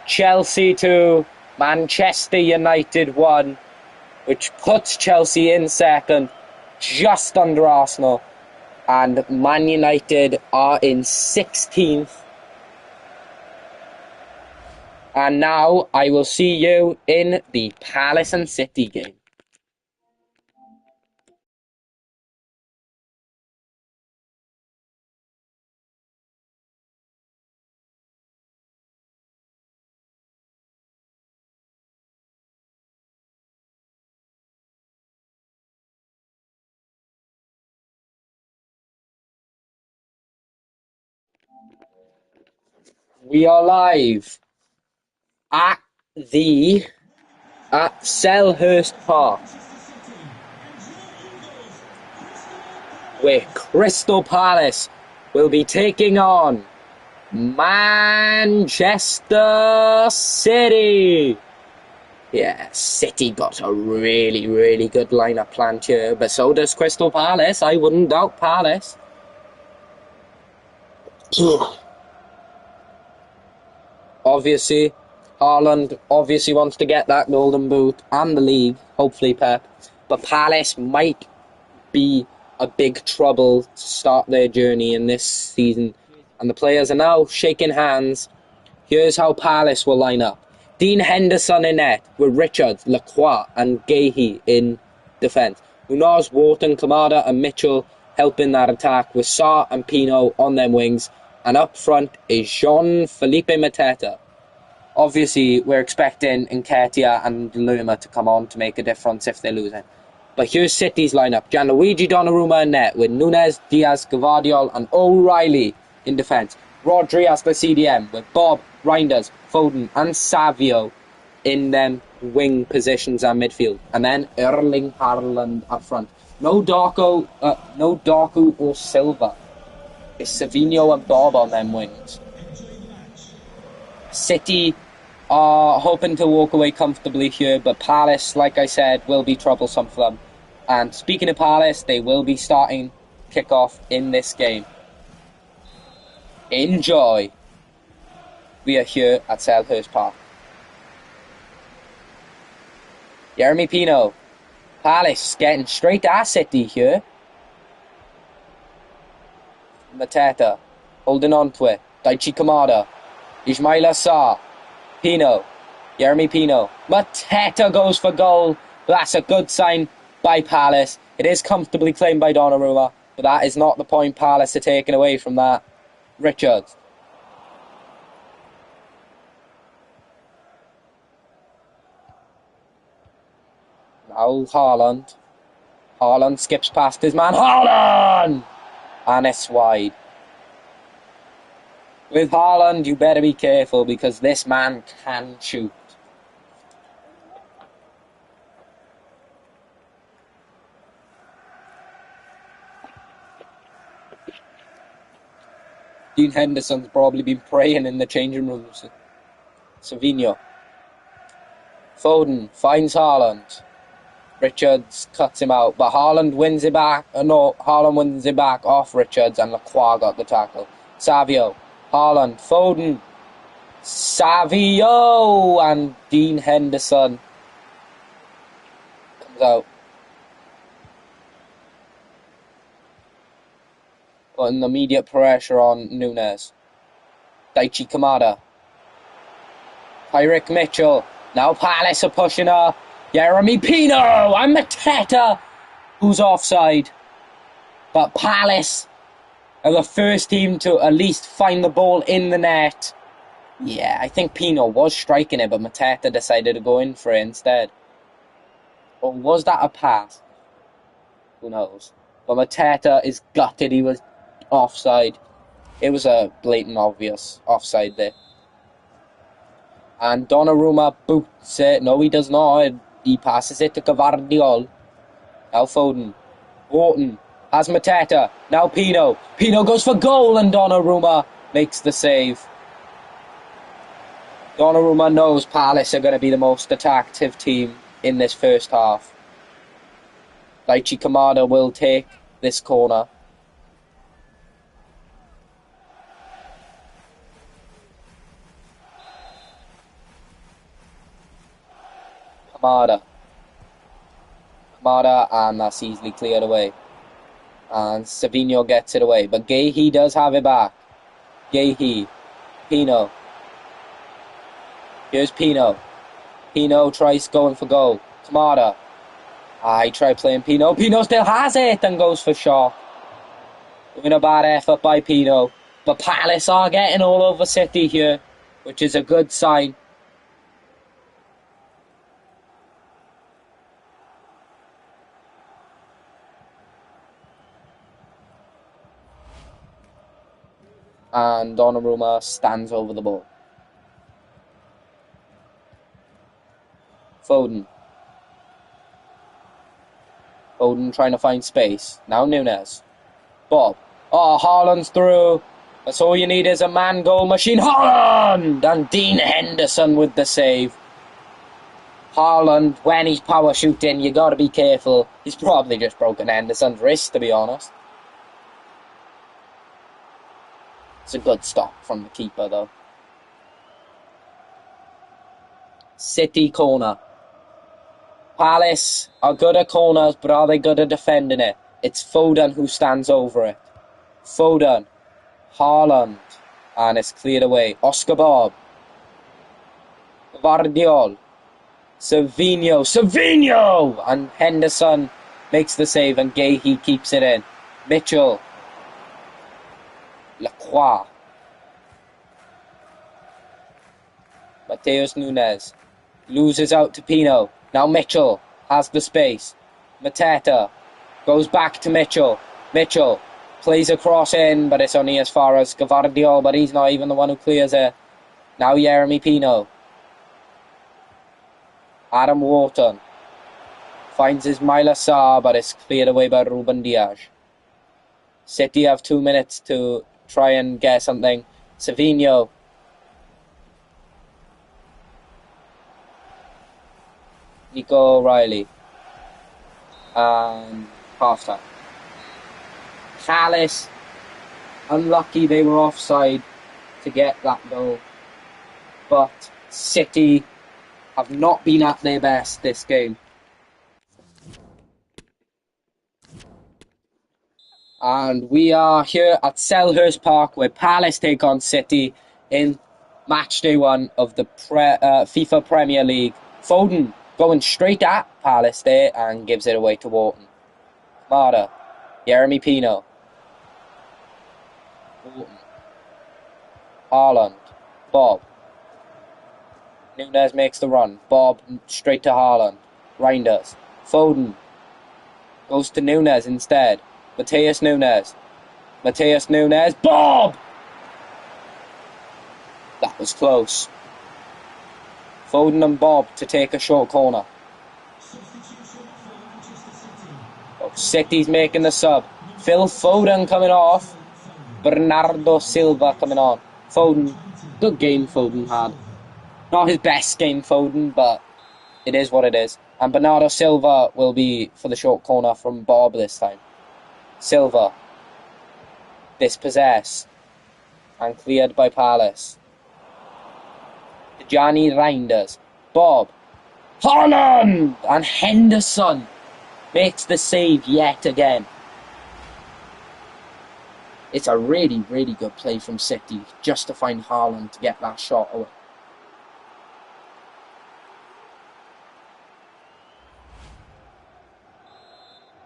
Chelsea 2, Manchester United 1, which puts Chelsea in second, just under Arsenal. And Man United are in 16th. And now I will see you in the Palace and City game. We are live at Selhurst Park, where Crystal Palace will be taking on Manchester City. Yeah, City got a really, really good lineup planned here, but so does Crystal Palace. I wouldn't doubt Palace. Obviously, Haaland obviously wants to get that golden boot and the league, hopefully Pep. But Palace might be a big trouble to start their journey in this season. And the players are now shaking hands. Here's how Palace will line up. Dean Henderson in net with Richards, Lacroix and Gahey in defence. Munoz, Wharton, Kamada and Mitchell helping that attack with Sarr and Pino on them wings. And up front is Jean-Philippe Mateta. Obviously, we're expecting Nketiah and Luma to come on to make a difference if they're losing. But here's City's lineup. Gianluigi Donnarumma in net with Nunez, Diaz, Gvardiol and O'Reilly in defence. Rodri as the CDM with Bob, Reinders, Foden and Savio in them wing positions and midfield. And then Erling Haaland up front. No Doku or Silva. It's Savinho and Bob on them wings. City are hoping to walk away comfortably here, but Palace, like I said, will be troublesome for them. And speaking of Palace, they will be starting kickoff in this game. Enjoy. We are here at Selhurst Park. Jeremy Pino. Palace getting straight at City here. Mateta holding on to it. Daichi Kamada. Ismaila Sarr. Pino. Jeremy Pino. Mateta goes for goal. That's a good sign by Palace. It is comfortably claimed by Donnarumma, but that is not the point. Palace are taken away from that. Richards. Now Haaland. Haaland skips past his man. Haaland! And it's wide. With Haaland, you better be careful because this man can shoot. Dean Henderson's probably been praying in the changing rooms. Savinho. Foden finds Haaland. Richards cuts him out, but Haaland wins it back. Haaland wins it back off Richards, and Lacroix got the tackle. Savio. Haaland. Foden. Savio! And Dean Henderson comes out. Putting immediate pressure on Nunez. Daichi Kamada. Tyrick Mitchell. Now Palace are pushing up. Jeremy Pino and Mateta, who's offside. But Palace are the first team to at least find the ball in the net. Yeah, I think Pino was striking it, but Mateta decided to go in for it instead. Or was that a pass? Who knows? But Mateta is gutted he was offside. It was a blatant obvious offside there. And Donnarumma boots it. No, he does not. He passes it to Gvardiol. Now Foden. Wharton has Mateta. Now Pino. Pino goes for goal and Donnarumma makes the save. Donnarumma knows Palace are going to be the most attactive team in this first half. Daichi Kamada will take this corner. Kamada, and that's easily cleared away. And Savinho gets it away, but Gahey does have it back. Gahey, Pino. Here's Pino. Pino tries going for goal. Kamada. He tried playing Pino. Pino still has it and goes for shot. Doing a bad effort by Pino. But Palace are getting all over City here, which is a good sign. and Donnarumma stands over the ball. Foden. Foden trying to find space. Now Nunes. Bob. Oh, Haaland's through. That's all you need is a man goal machine. Haaland! And Dean Henderson with the save. Haaland, when he's power shooting, you got to be careful. He's probably just broken Henderson's wrist, to be honest. It's a good stop from the keeper, though. City corner. Palace are good at corners, but are they good at defending it? It's Foden who stands over it. Foden. Haaland. And it's cleared away. Oscar Bob. Vardiol. Savinho! And Henderson makes the save and Gahey keeps it in. Mitchell. Lacroix. Mateus Nunes. Loses out to Pino. Now Mitchell has the space. Mateta goes back to Mitchell. Mitchell plays a cross in, but it's only as far as Gavardiol, but he's not even the one who clears it. Now Jeremy Pino. Adam Wharton finds his Myla Sarr, but it's cleared away by Ruben Dias. City have 2 minutes to try and get something. Savinho. Nico O'Reilly. And half-time. Palace, unlucky they were offside to get that goal. But City have not been at their best this game. And we are here at Selhurst Park where Palace take on City in matchday 1 of the FIFA Premier League. Foden going straight at Palace there and gives it away to Wharton. Kamada. Jeremy Pino. Wharton. Haaland. Bob. Nunes makes the run. Bob straight to Haaland. Reinders. Foden. Goes to Nunes instead. Mateus Nunes. Bob! That was close. Foden and Bob to take a short corner. Oh, City's making the sub. Phil Foden coming off. Bernardo Silva coming on. Foden. Good game Foden had. Not his best game, Foden, but it is what it is. And Bernardo Silva will be for the short corner from Bob this time. Silva. Dispossessed. And cleared by Palace. Johnny Reinders. Bob. Haaland! And Henderson makes the save yet again. It's a really, really good play from City just to find Haaland to get that shot away.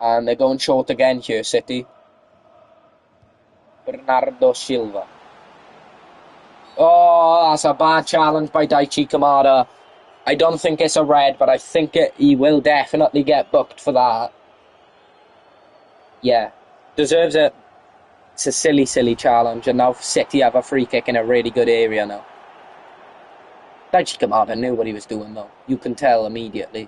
And they're going short again here, City. Bernardo Silva. Oh, that's a bad challenge by Daichi Kamada. I don't think it's a red, but I think he will definitely get booked for that. Yeah, deserves it. It's a silly, silly challenge, and now City have a free kick in a really good area now. Daichi Kamada knew what he was doing, though. You can tell immediately.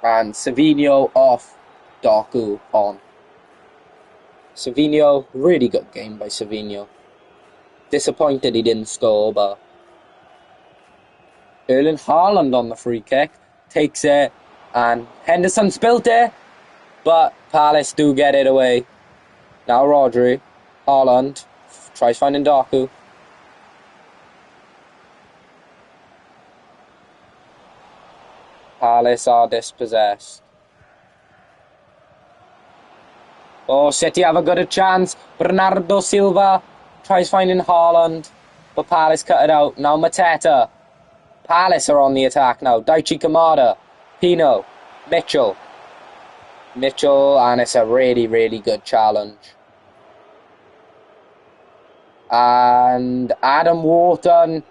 And Savinho off, Doku on. Savinho, really good game by Savinho. Disappointed he didn't score, but Erling Haaland on the free kick takes it, and Henderson spilt it, but Palace do get it away. Now Rodri, Haaland tries finding Doku. Palace are dispossessed. Oh, City have a good chance. Bernardo Silva tries finding Haaland, but Palace cut it out. Now Mateta. Palace are on the attack now. Daichi Kamada. Pino. Mitchell, and it's a really, really good challenge. And Adam Wharton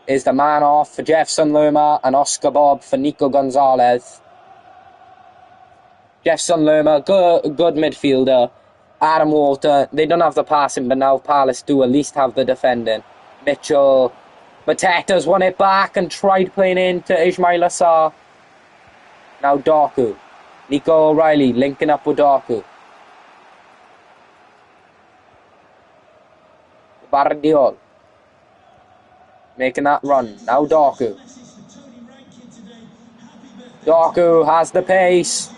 is the man off for Jefferson Lerma, and Oscar Bob for Nico Gonzalez. Jefferson Lerma, good midfielder. Adam Walter, they don't have the passing, but now Palace do at least have the defending. Mitchell, Mateta's won it back and tried playing into Ismail Assar. Now Doku. Nico O'Reilly linking up with Doku. Bardiol. Making that run. Now Doku. Doku has the pace.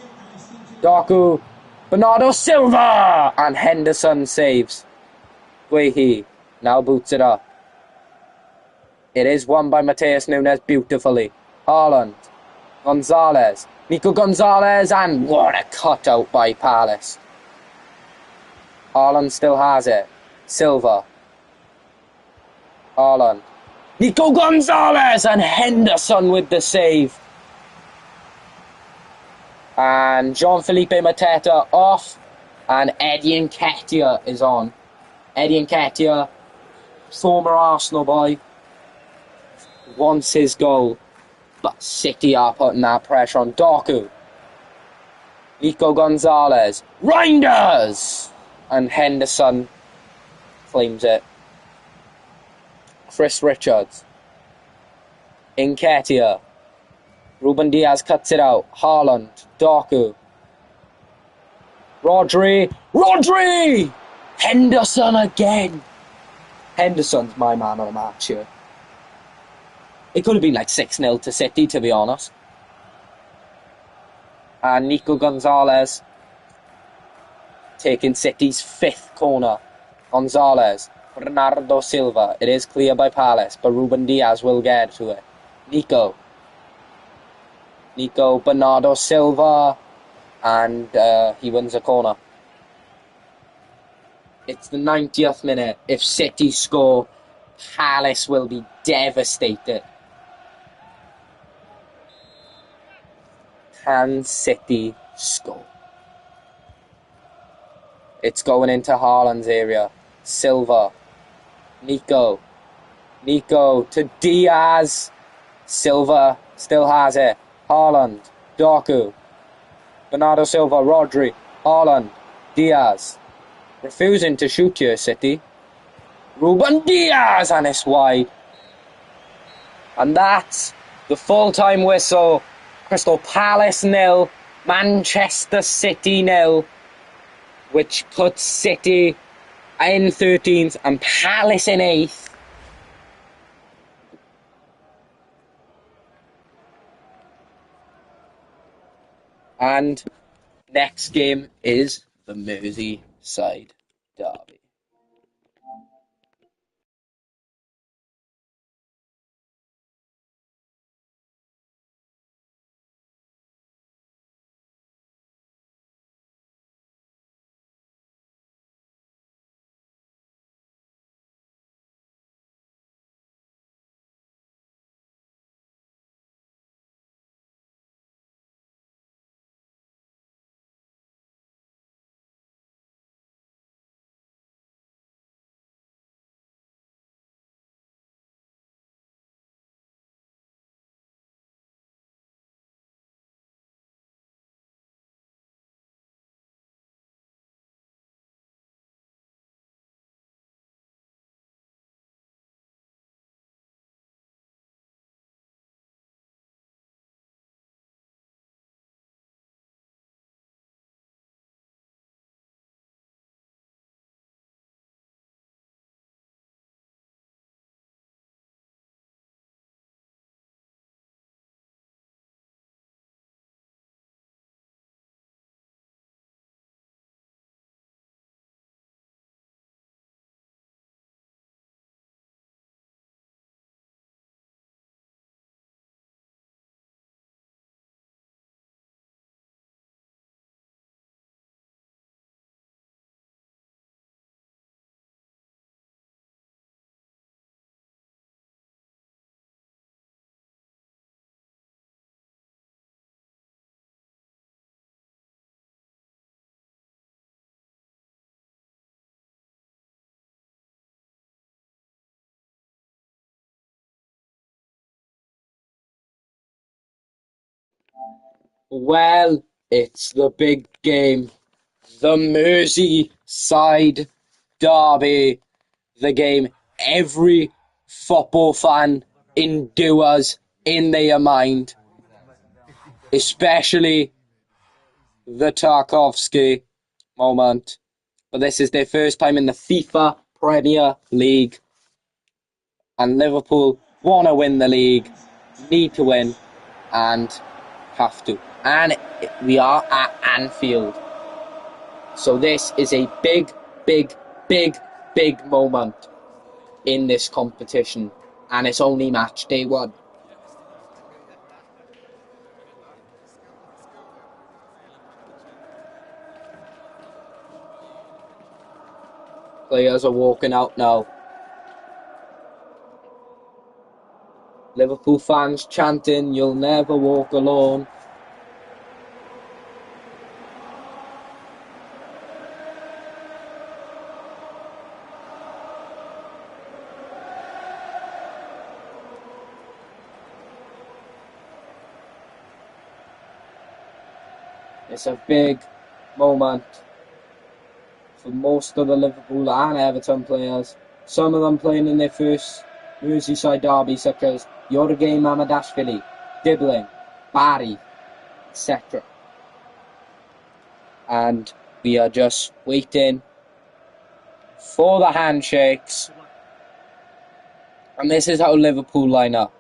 Doku. Bernardo Silva! And Henderson saves. Guehi now boots it up. It is won by Mateus Nunes beautifully. Haaland. Gonzalez. Nico Gonzalez, and what a cutout by Palace. Haaland still has it. Silva. Haaland. Nico Gonzalez and Henderson with the save. And Jean-Philippe Mateta off. And Eddie Nketiah is on. Eddie Nketiah, former Arsenal boy, wants his goal. But City are putting that pressure on. Doku. Nico Gonzalez. Reinders! And Henderson claims it. Chris Richards. Nketiah. Ruben Diaz cuts it out. Haaland. Doku. Rodri! Henderson again! Henderson's my man of the match here. It could have been like 6-0 to City, to be honest. And Nico Gonzalez taking City's 5th corner. Gonzalez. Bernardo Silva. It is clear by Palace, but Ruben Diaz will get to it. Nico, Bernardo Silva. And he wins a corner. It's the 90th minute. If City score, Palace will be devastated. Can City score? It's going into Haaland's area. Silva. Nico to Diaz. Silva still has it. Haaland. Doku. Bernardo Silva. Rodri. Haaland. Diaz. Refusing to shoot here, City. Ruben Diaz, and it's wide. And that's the full-time whistle. Crystal Palace 0, Manchester City 0, which puts City in 13th and Palace in 8th. And next game is the Merseyside derby. Well, it's the big game. The Merseyside derby, the game every football fan endures in their mind, especially the Tarkovsky moment. But this is their first time in the FIFA Premier League, and Liverpool want to win the league, need to win, and have to. And we are at Anfield. So this is a big, big, big, big moment in this competition. And it's only match day 1. Players are walking out now. Liverpool fans chanting, "You'll never walk alone." It's a big moment for most of the Liverpool and Everton players. Some of them playing in their first Merseyside derby, such as Jorge Mamardashvili, Dibbling, Barry, etc. And we are just waiting for the handshakes. And this is how Liverpool line up.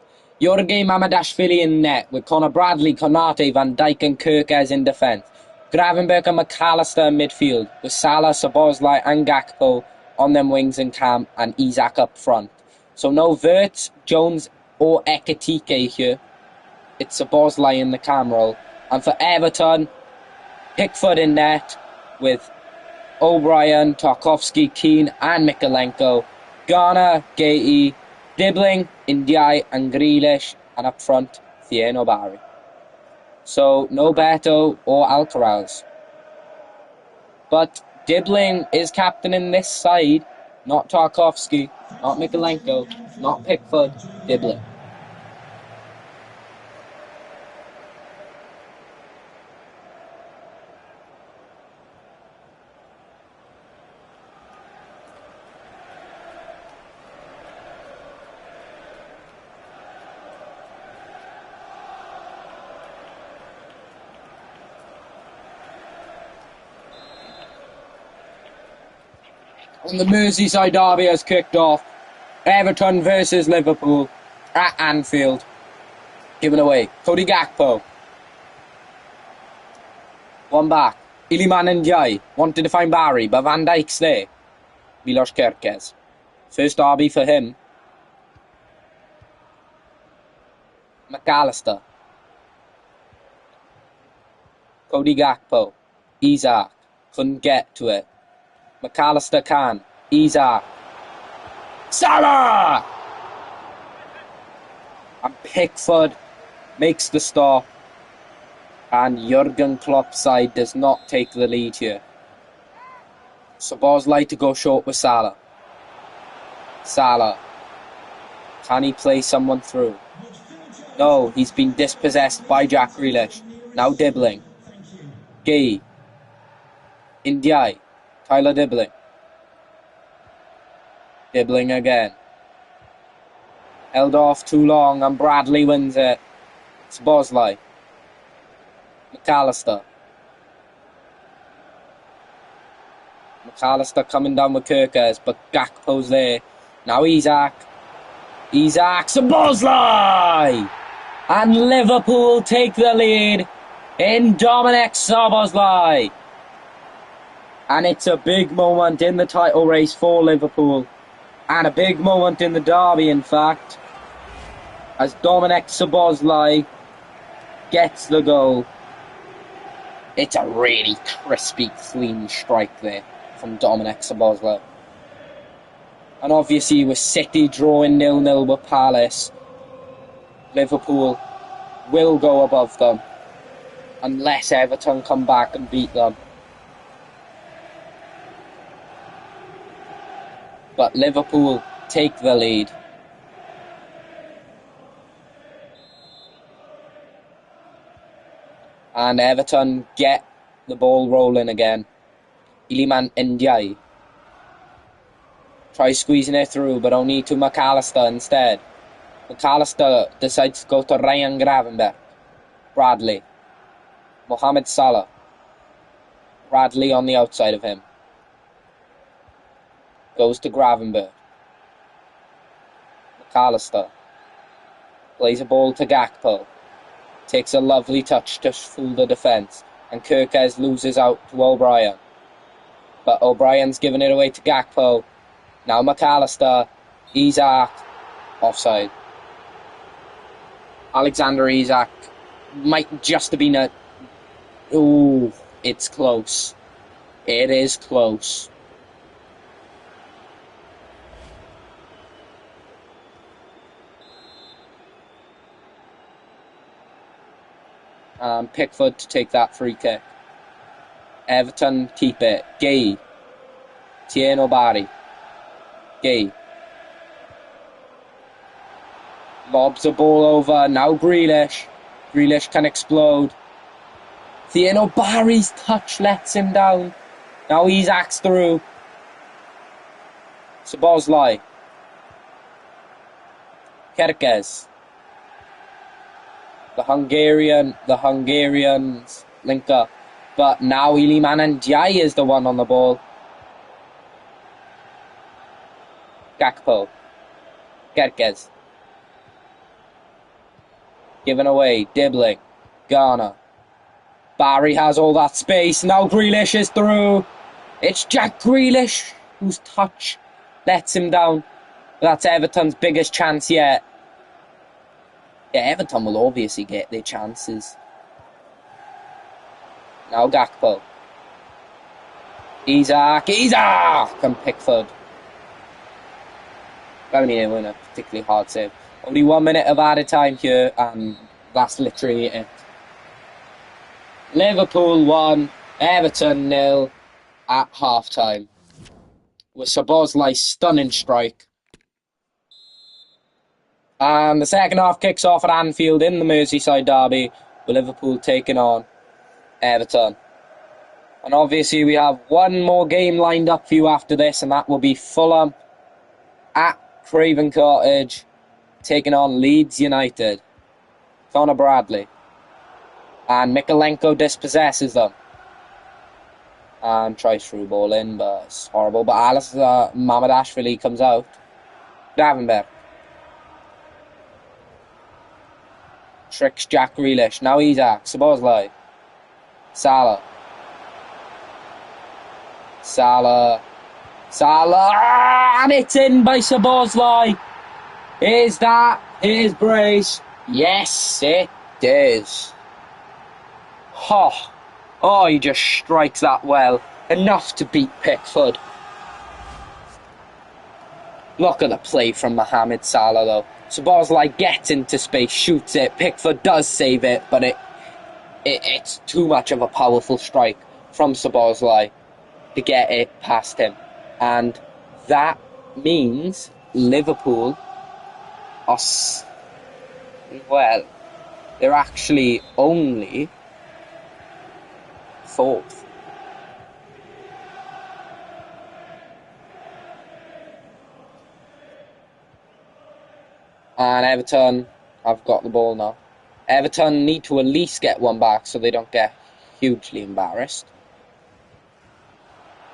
Jorge Mamardashvili in net, with Conor Bradley, Konate, Van Dijk and Kirkes in defence. Gravenberch and McAllister in midfield, with Salah, Szoboszlai and Gakpo on them wings and Cam, and Isak up front. So no Wirtz, Jones or Ekitike here. It's Szoboszlai in the cam role. And for Everton, Pickford in net, with O'Brien, Tarkovsky, Keane and Mykolenko. Garner, Gaiety, Dibbling, Ndiaye and Grealish, and up front, Thierno Barry. So no Beto or Alcaraz. But Dibbling is captain in this side, not Tarkovsky, not Mykolenko, not Pickford, Dibbling. And the Merseyside derby has kicked off. Everton versus Liverpool at Anfield. Given away. Cody Gakpo. One back. Iliman Ndiaye wanted to find Barry, but Van Dijk's there. Milos Kerkez. First derby for him. McAllister. Cody Gakpo. Isak. Couldn't get to it. McAllister can. Isak. Salah! And Pickford makes the stop. And Jurgen Klopp's side does not take the lead here. Szoboszlai to go short with Salah. Salah. Can he play someone through? No, he's been dispossessed by Jack Grealish. Now Dibbling. Gay. Ndiaye. Tyler Dibbling. Dibbling again. Held off too long and Bradley wins it. Szoboszlai. McAllister. McAllister coming down with Kirkes, but Gakpo's there. Now Isak. Isak. Szoboszlai! And Liverpool take the lead in Dominic Szoboszlai. And it's a big moment in the title race for Liverpool. And a big moment in the derby, in fact. As Dominic Szoboszlai gets the goal. It's a really crispy, clean strike there from Dominic Szoboszlai. And obviously with City drawing 0-0 with Palace, Liverpool will go above them. Unless Everton come back and beat them. But Liverpool take the lead. And Everton get the ball rolling again. Iliman Ndiaye. Tries squeezing it through, but only to McAllister instead. McAllister decides to go to Ryan Gravenberch. Bradley. Mohamed Salah. Bradley on the outside of him. Goes to Gravenberch. McAllister. Plays a ball to Gakpo. Takes a lovely touch to fool the defence. And Kirkes loses out to O'Brien. But O'Brien's giving it away to Gakpo. Now McAllister. Isak. Offside. Alexander Isak might just have been a... Ooh, it's close. It is close. Pickford to take that free kick. Everton keep it. Gay. Tieno Barry. Gay. Lobs the ball over. Now Grealish. Grealish can explode. Tieno Barry's touch lets him down. Now Isak's through. Szoboszlai. Kerkez. The Hungarians link up. But now Iliman Ndiaye is the one on the ball. Gakpo. Kerkez. Given away. Dibbling. Ghana. Barry has all that space. Now Grealish is through. It's Jack Grealish whose touch lets him down. That's Everton's biggest chance yet. Yeah, Everton will obviously get their chances. Now Gakpo. Isak and Pickford. Gavin win a particularly hard save. Only 1 minute of added time here, and that's literally it. Liverpool 1, Everton 0 at half-time. With Szoboszlai's stunning strike. And the second half kicks off at Anfield in the Merseyside derby, with Liverpool taking on Everton. And obviously we have one more game lined up for you after this, and that will be Fulham at Craven Cottage, taking on Leeds United. Connor Bradley. And Mikalenko dispossesses them. And tries through ball in, but it's horrible. But Mamardashvili comes out. Gravenberch. Tricks Jack Grealish. Now Isak. Szoboszlai. Salah. And it's in by Szoboszlai. Is that his brace? Yes, it is. Oh, he just strikes that well. Enough to beat Pickford. Look at the play from Mohamed Salah though. Szoboszlai gets into space, shoots it. Pickford does save it, but it's too much of a powerful strike from Szoboszlai to get it past him. And that means Liverpool are... Well, they're actually only fourth. And Everton have got the ball now. Everton need to at least get one back so they don't get hugely embarrassed.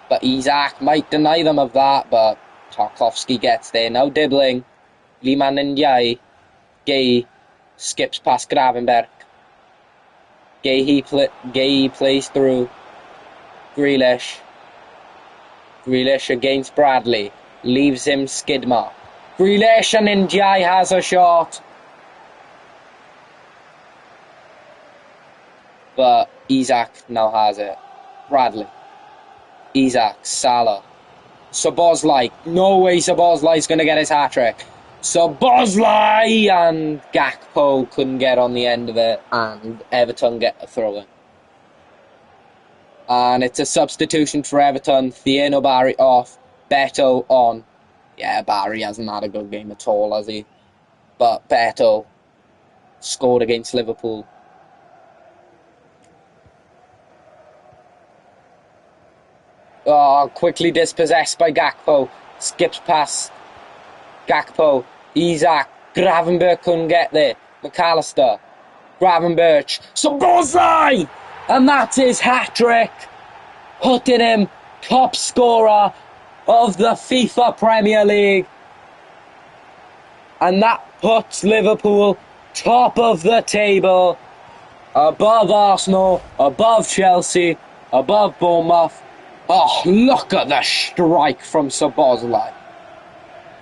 But Isak might deny them of that, but Tarkowski gets there. Now dribbling. Iliman Ndiaye. Gay skips past Gravenberch. Gay plays through. Grealish. Grealish against Bradley. Leaves him skid mark. Grealish and Ndiaye has a shot. But Isak now has it. Bradley. Isak. Salah. Szoboszlai. No way Szoboszlai's going to get his hat-trick. Szoboszlai and Gakpo couldn't get on the end of it, and Everton get a throw-in. And it's a substitution for Everton. Tieno Barry off. Beto on. Yeah, Barry hasn't had a good game at all, has he? But Beto scored against Liverpool. Oh, quickly dispossessed by Gakpo. Skips past Gakpo. Isak. Gravenberch couldn't get there. McAllister. Gravenberch. Szoboszlai! And that's his hat-trick. Putting him top scorer of the FIFA Premier League. And that puts Liverpool top of the table. Above Arsenal, above Chelsea, above Bournemouth. Oh, look at the strike from Szoboszlai.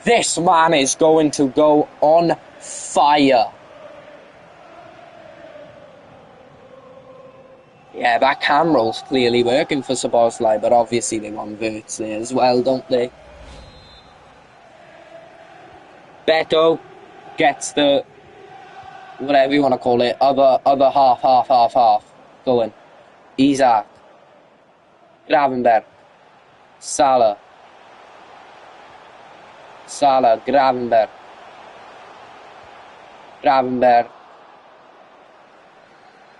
This man is going to go on fire. Yeah, that camera's clearly working for Szoboszlai, but obviously they want Verts there as well, don't they? Beto gets the, whatever you want to call it, other half going. Isak. Gravenberch. Salah, Gravenberch.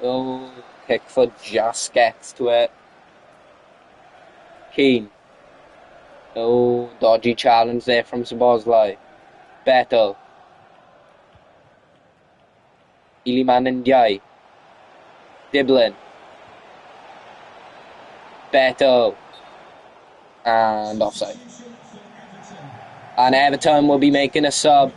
Oh, Pickford just gets to it. Keane. Oh, dodgy challenge there from Szoboszlai. Beto. Iliman Ndiaye. Diblin. Beto. And offside. And Everton will be making a sub.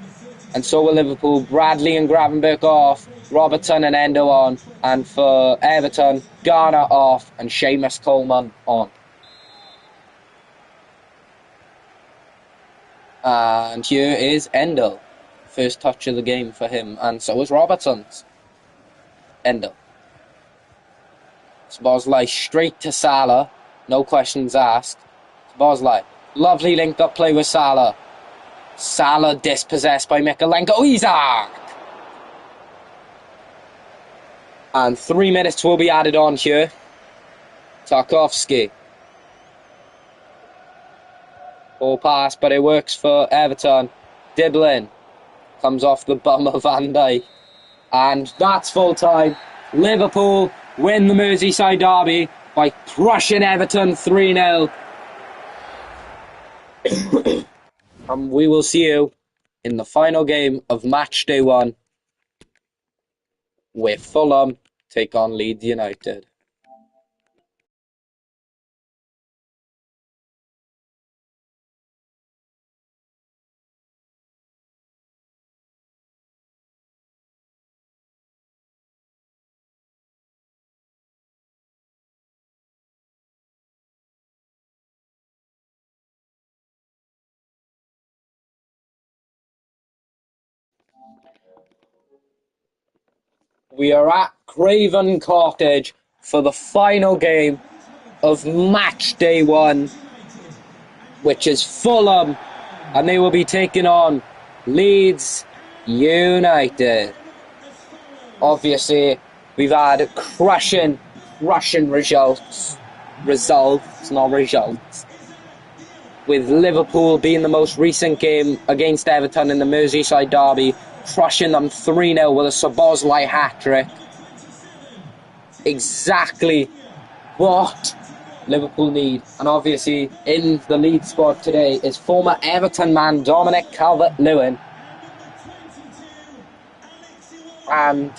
And so will Liverpool. Bradley and Gravenberch off. Robertson and Endo on. And for Everton, Garner off. And Seamus Coleman on. And here is Endo. First touch of the game for him. And so is Robertson's. Endo. Szoboszlai straight to Salah. No questions asked. Szoboszlai. Lovely link-up play with Salah. Salah dispossessed by Mykolenko. Isak! And 3 minutes will be added on here. Tarkowski. Ball pass, but it works for Everton. Diblin. Comes off the bum of Van Dijk. And that's full time. Liverpool win the Merseyside derby by crushing Everton 3-0. And we will see you in the final game of match day 1, where Fulham take on Leeds United. We are at Craven Cottage for the final game of match day 1, which is Fulham, and they will be taking on Leeds United. Obviously, we've had crushing results, not results, with Liverpool being the most recent game against Everton in the Merseyside derby, crushing them 3-0 with a Szoboszlai hat-trick. Exactly what Liverpool need. And obviously, in the lead squad today is former Everton man Dominic Calvert-Lewin. And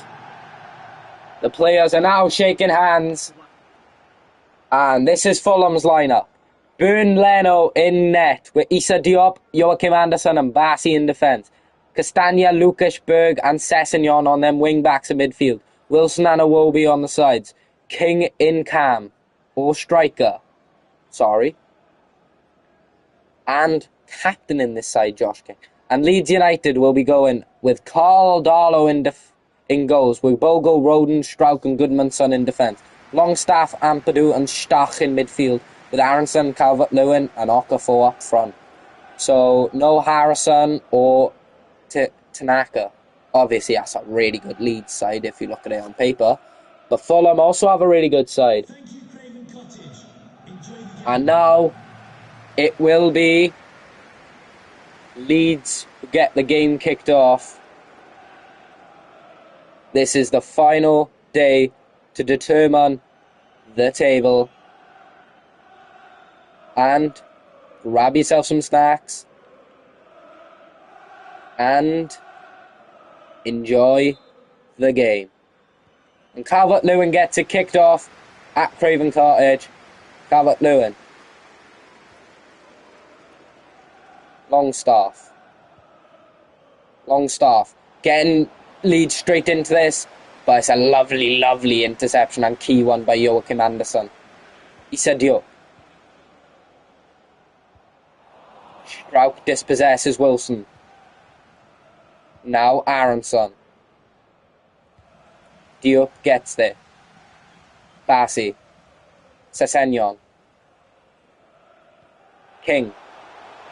the players are now shaking hands. And this is Fulham's lineup. Byrne Leno in net with Issa Diop, Joachim Andersen and Bassi in defence. Castagna, Lucas, Berg and Sessegnon on them wing-backs in midfield. Wilson and Iwobi on the sides. King in cam. Or striker. Sorry. And captain in this side, Josh King. And Leeds United will be going with Carl Darlow in goals, with Bogo, Roden, Strauch and Goodmanson in defence. Longstaff, Ampadu and Stach in midfield, with Aronson, Calvert-Lewin and Okafor up front. So no Harrison or Tanaka. Obviously that's a really good Leeds side if you look at it on paper. But Fulham also have a really good side. And now it will be Leeds who get the game kicked off. This is the final day to determine the table. And grab yourself some snacks. And enjoy the game. And Calvert-Lewin gets it kicked off at Craven Cottage. Calvert-Lewin. Longstaff. Getting Leeds straight into this. But it's a lovely, lovely interception and key one by Joachim Anderson. He said, yo. Strauch dispossesses Wilson. Now Aronson. Diop gets there. Bassi. Sessegnon. King.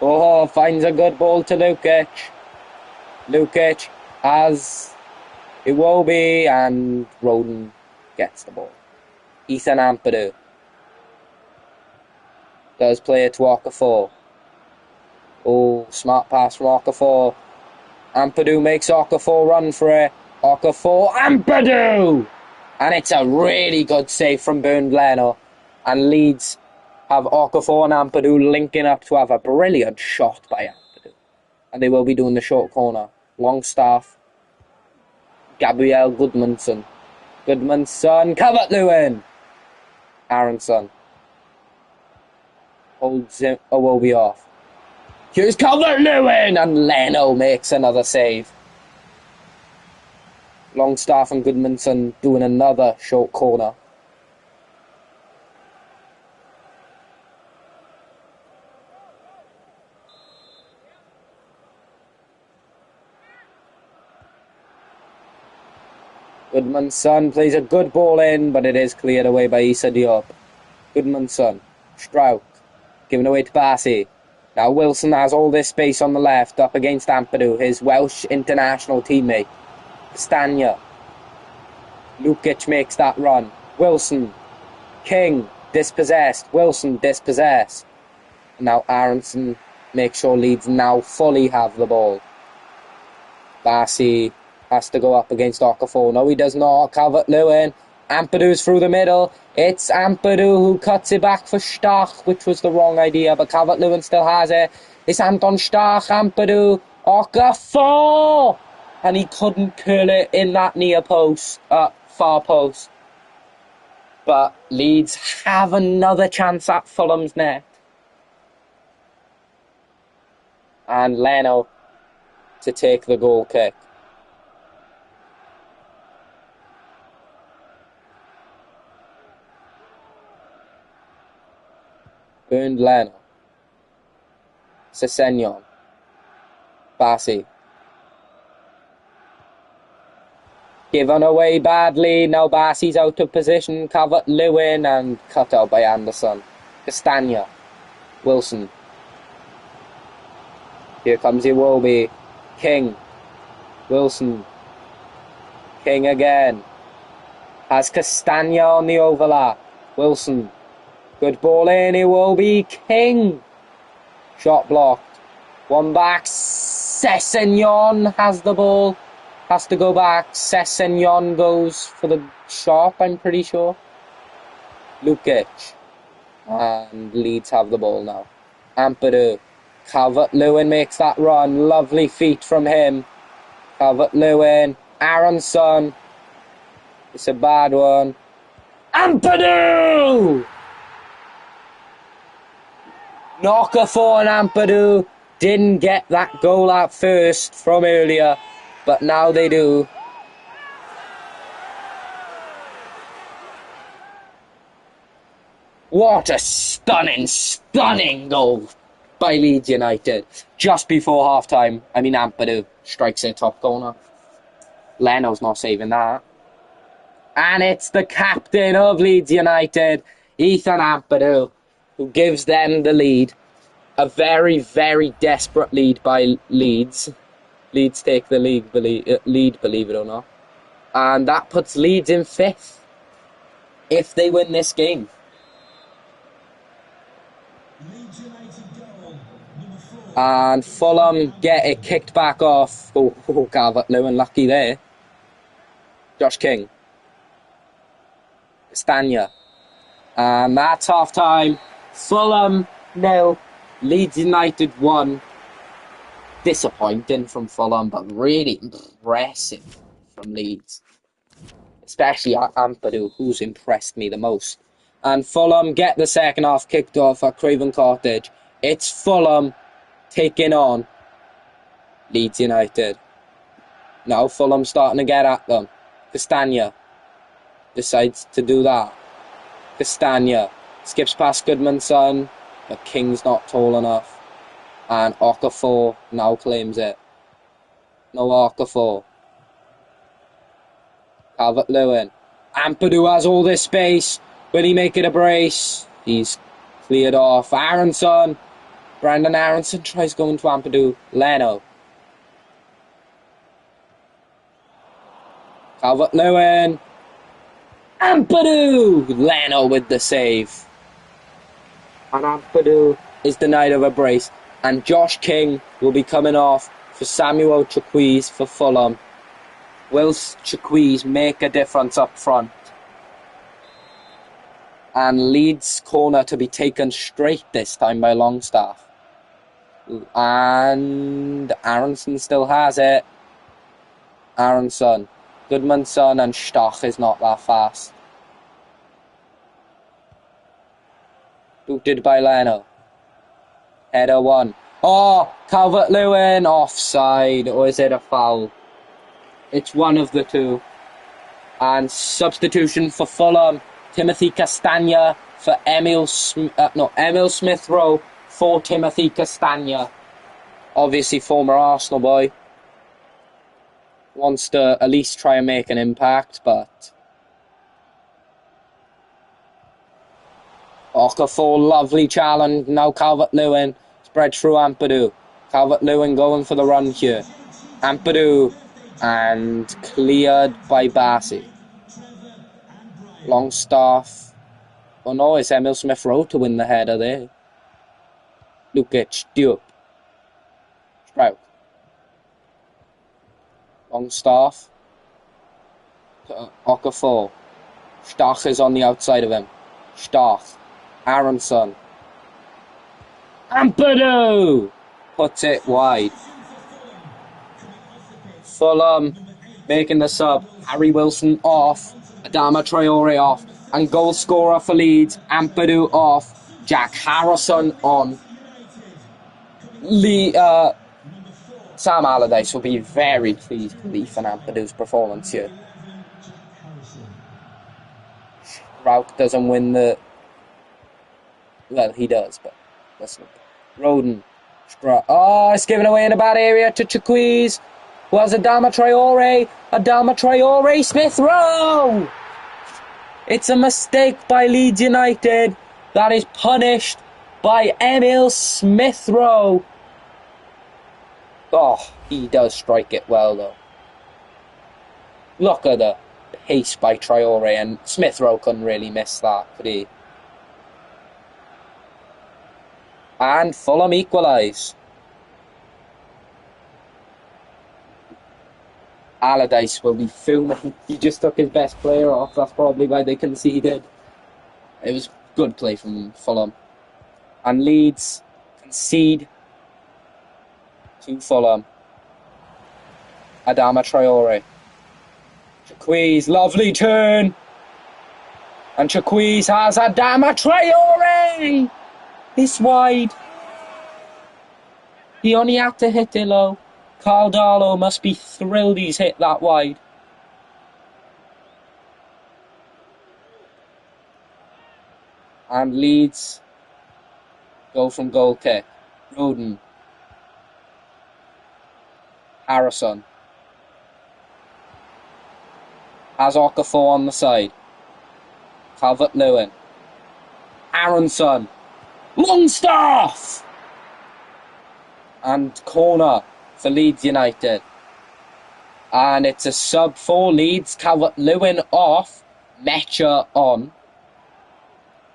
Oh, finds a good ball to Lukic. Lukic has Iwobi and Roden gets the ball. Ethan Ampadu does play it to Okafor. Oh, smart pass from Okafor. Ampadu makes Okafor run for it. Okafor, Ampadu! And it's a really good save from Bernd Leno. And Leeds have Okafor and Ampadu linking up to have a brilliant shot by Ampadu. And they will be doing the short corner. Longstaff. Gabriel Goodmanson. Calvert-Lewin. Aronson. Holds him. Iwobi off. Here's Calvert-Lewin. And Leno makes another save. Longstaff and Goodmanson doing another short corner. Goodmanson plays a good ball in, but it is cleared away by Issa Diop. Goodmanson, Strauch, given away to Bassi. Now Wilson has all this space on the left, up against Ampadu, his Welsh international teammate. Castagna. Lukic makes that run. Wilson. King, dispossessed. Wilson, dispossessed. Now Aronson makes sure Leeds now fully have the ball. Bassi has to go up against Okafor. No, he does not. Calvert-Lewin. Ampadu's through the middle. It's Ampadu who cuts it back for Stach, which was the wrong idea, but Calvert-Lewin still has it. It's Anton Stach, Ampadu, Okafor! And he couldn't curl it in that near post, far post. But Leeds have another chance at Fulham's net. And Leno to take the goal kick. Bernd Leno. Sessegnon. Bassi. Given away badly. Now Bassi's out of position. Calvert-Lewin and cut out by Anderson. Castagna. Wilson. Here comes Iwobi. King. Wilson. King again. Has Castagna on the overlap. Wilson. Good ball in. Iwobi. King. Shot blocked. One back. Sessegnon has the ball. Has to go back. Sessegnon goes for the shot, I'm pretty sure. Lukic. And Leeds have the ball now. Ampadu. Calvert-Lewin makes that run. Lovely feet from him. Calvert-Lewin. Aronson. It's a bad one. Ampadu! Okafor and Ampadu didn't get that goal at first from earlier, but now they do. What a stunning, stunning goal by Leeds United. Just before half-time, Ampadu strikes a top corner. Leno's not saving that. And it's the captain of Leeds United, Ethan Ampadu, who gives them the lead. A very, very desperate lead by Leeds. Leeds take the lead, believe it or not. And that puts Leeds in 5th if they win this game. And Fulham get it kicked back off. Oh, Calvert-Lewin, lucky there. Josh King. Castagna. And that's half-time. Fulham nil. Leeds United 1. Disappointing from Fulham, but really impressive from Leeds. Especially Ampadu, who's impressed me the most. And Fulham get the second half kicked off at Craven Cottage. It's Fulham taking on Leeds United. Now Fulham starting to get at them. Castagna decides to do that. Castagna skips past Goodmanson, but King's not tall enough. And Okafor now claims it. No Okafor. Calvert-Lewin. Ampadu has all this space. Will he make it a brace? He's cleared off. Aronson. Brandon Aronson tries going to Ampadu. Leno. Calvert-Lewin. Ampadu! Leno with the save. And Ampadu is denied of a brace. And Josh King will be coming off for Samuel Chukwueze for Fulham. Will Chukwueze make a difference up front? And Leeds corner to be taken straight this time by Longstaff. And Aronson still has it. Aronson. Goodmanson and Stoch is not that fast. Booted by Leno. Header 1. Oh, Calvert-Lewin offside. Or is it a foul? It's one of the two. And substitution for Fulham. Timothy Castagna for Emil Smith-Rowe for Timothy Castagna. Obviously former Arsenal boy. Wants to at least try and make an impact, but Okafor, lovely challenge. Now Calvert-Lewin spread through Ampadu. Calvert-Lewin going for the run here. Ampadu and cleared by Bassi. Longstaff. Oh no, it's Emil Smith-Rowe to win the header there. Lukic, Diop. Sprout. Longstaff. Okafor. Stoch is on the outside of him. Stoch. Aronson. Ampadu! Puts it wide. Fulham making the sub. Harry Wilson off. Adama Traore off. And goal scorer for Leeds. Ampadu off. Jack Harrison on. Sam Allardyce will be very pleased with Ethan Ampadu's performance here. Rout doesn't win the... Well, he does, but let's look. Roden. Oh, it's given away in a bad area to Chukwueze. Who has Adama Traore. Adama Traore. Smith-Rowe! It's a mistake by Leeds United. That is punished by Emil Smith-Rowe. Oh, he does strike it well, though. Look at the pace by Traore, and Smith-Rowe couldn't really miss that, could he? And Fulham equalise. Allardyce will be fuming. He just took his best player off. That's probably why they conceded. It was good play from Fulham. And Leeds concede to Fulham. Adama Traore. Chukwueze, lovely turn. And Chukwueze has Adama Traore. It's wide. He only had to hit it low. Carl Darlow must be thrilled he's hit that wide. And Leeds go from goal kick. Roden. Harrison. Has Okafor on the side. Calvert-Lewin. Aronson. Longstaff! And corner for Leeds United. And it's a sub for Leeds. Calvert-Lewin off. Mecha on.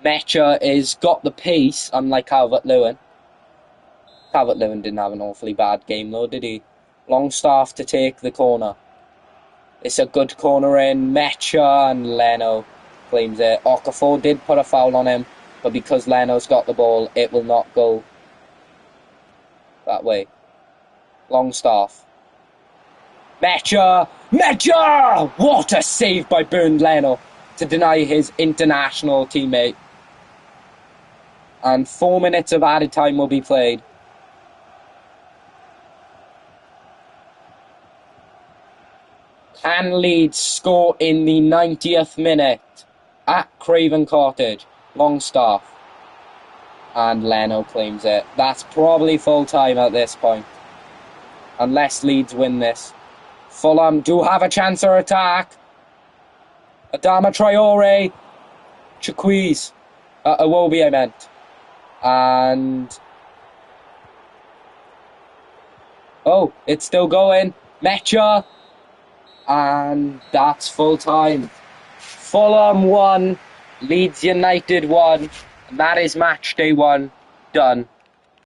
Mecha is got the pace, unlike Calvert-Lewin. Calvert-Lewin didn't have an awfully bad game though, did he? Longstaff to take the corner. It's a good corner in. Mecha and Leno claims it. Okafor did put a foul on him, but because Leno's got the ball, it will not go that way. Longstaff. Mecha! What a save by Bernd Leno to deny his international teammate. And 4 minutes of added time will be played. Can Leeds score in the 90th minute at Craven Cottage? Longstaff. And Leno claims it. That's probably full time at this point. Unless Leeds win this. Fulham do have a chance or attack. Adama Traore. Chiquiz. Iwobi, I meant. And... oh, it's still going. Mecha. And that's full time. Fulham 1. Leeds United 1. And that is match day 1 done.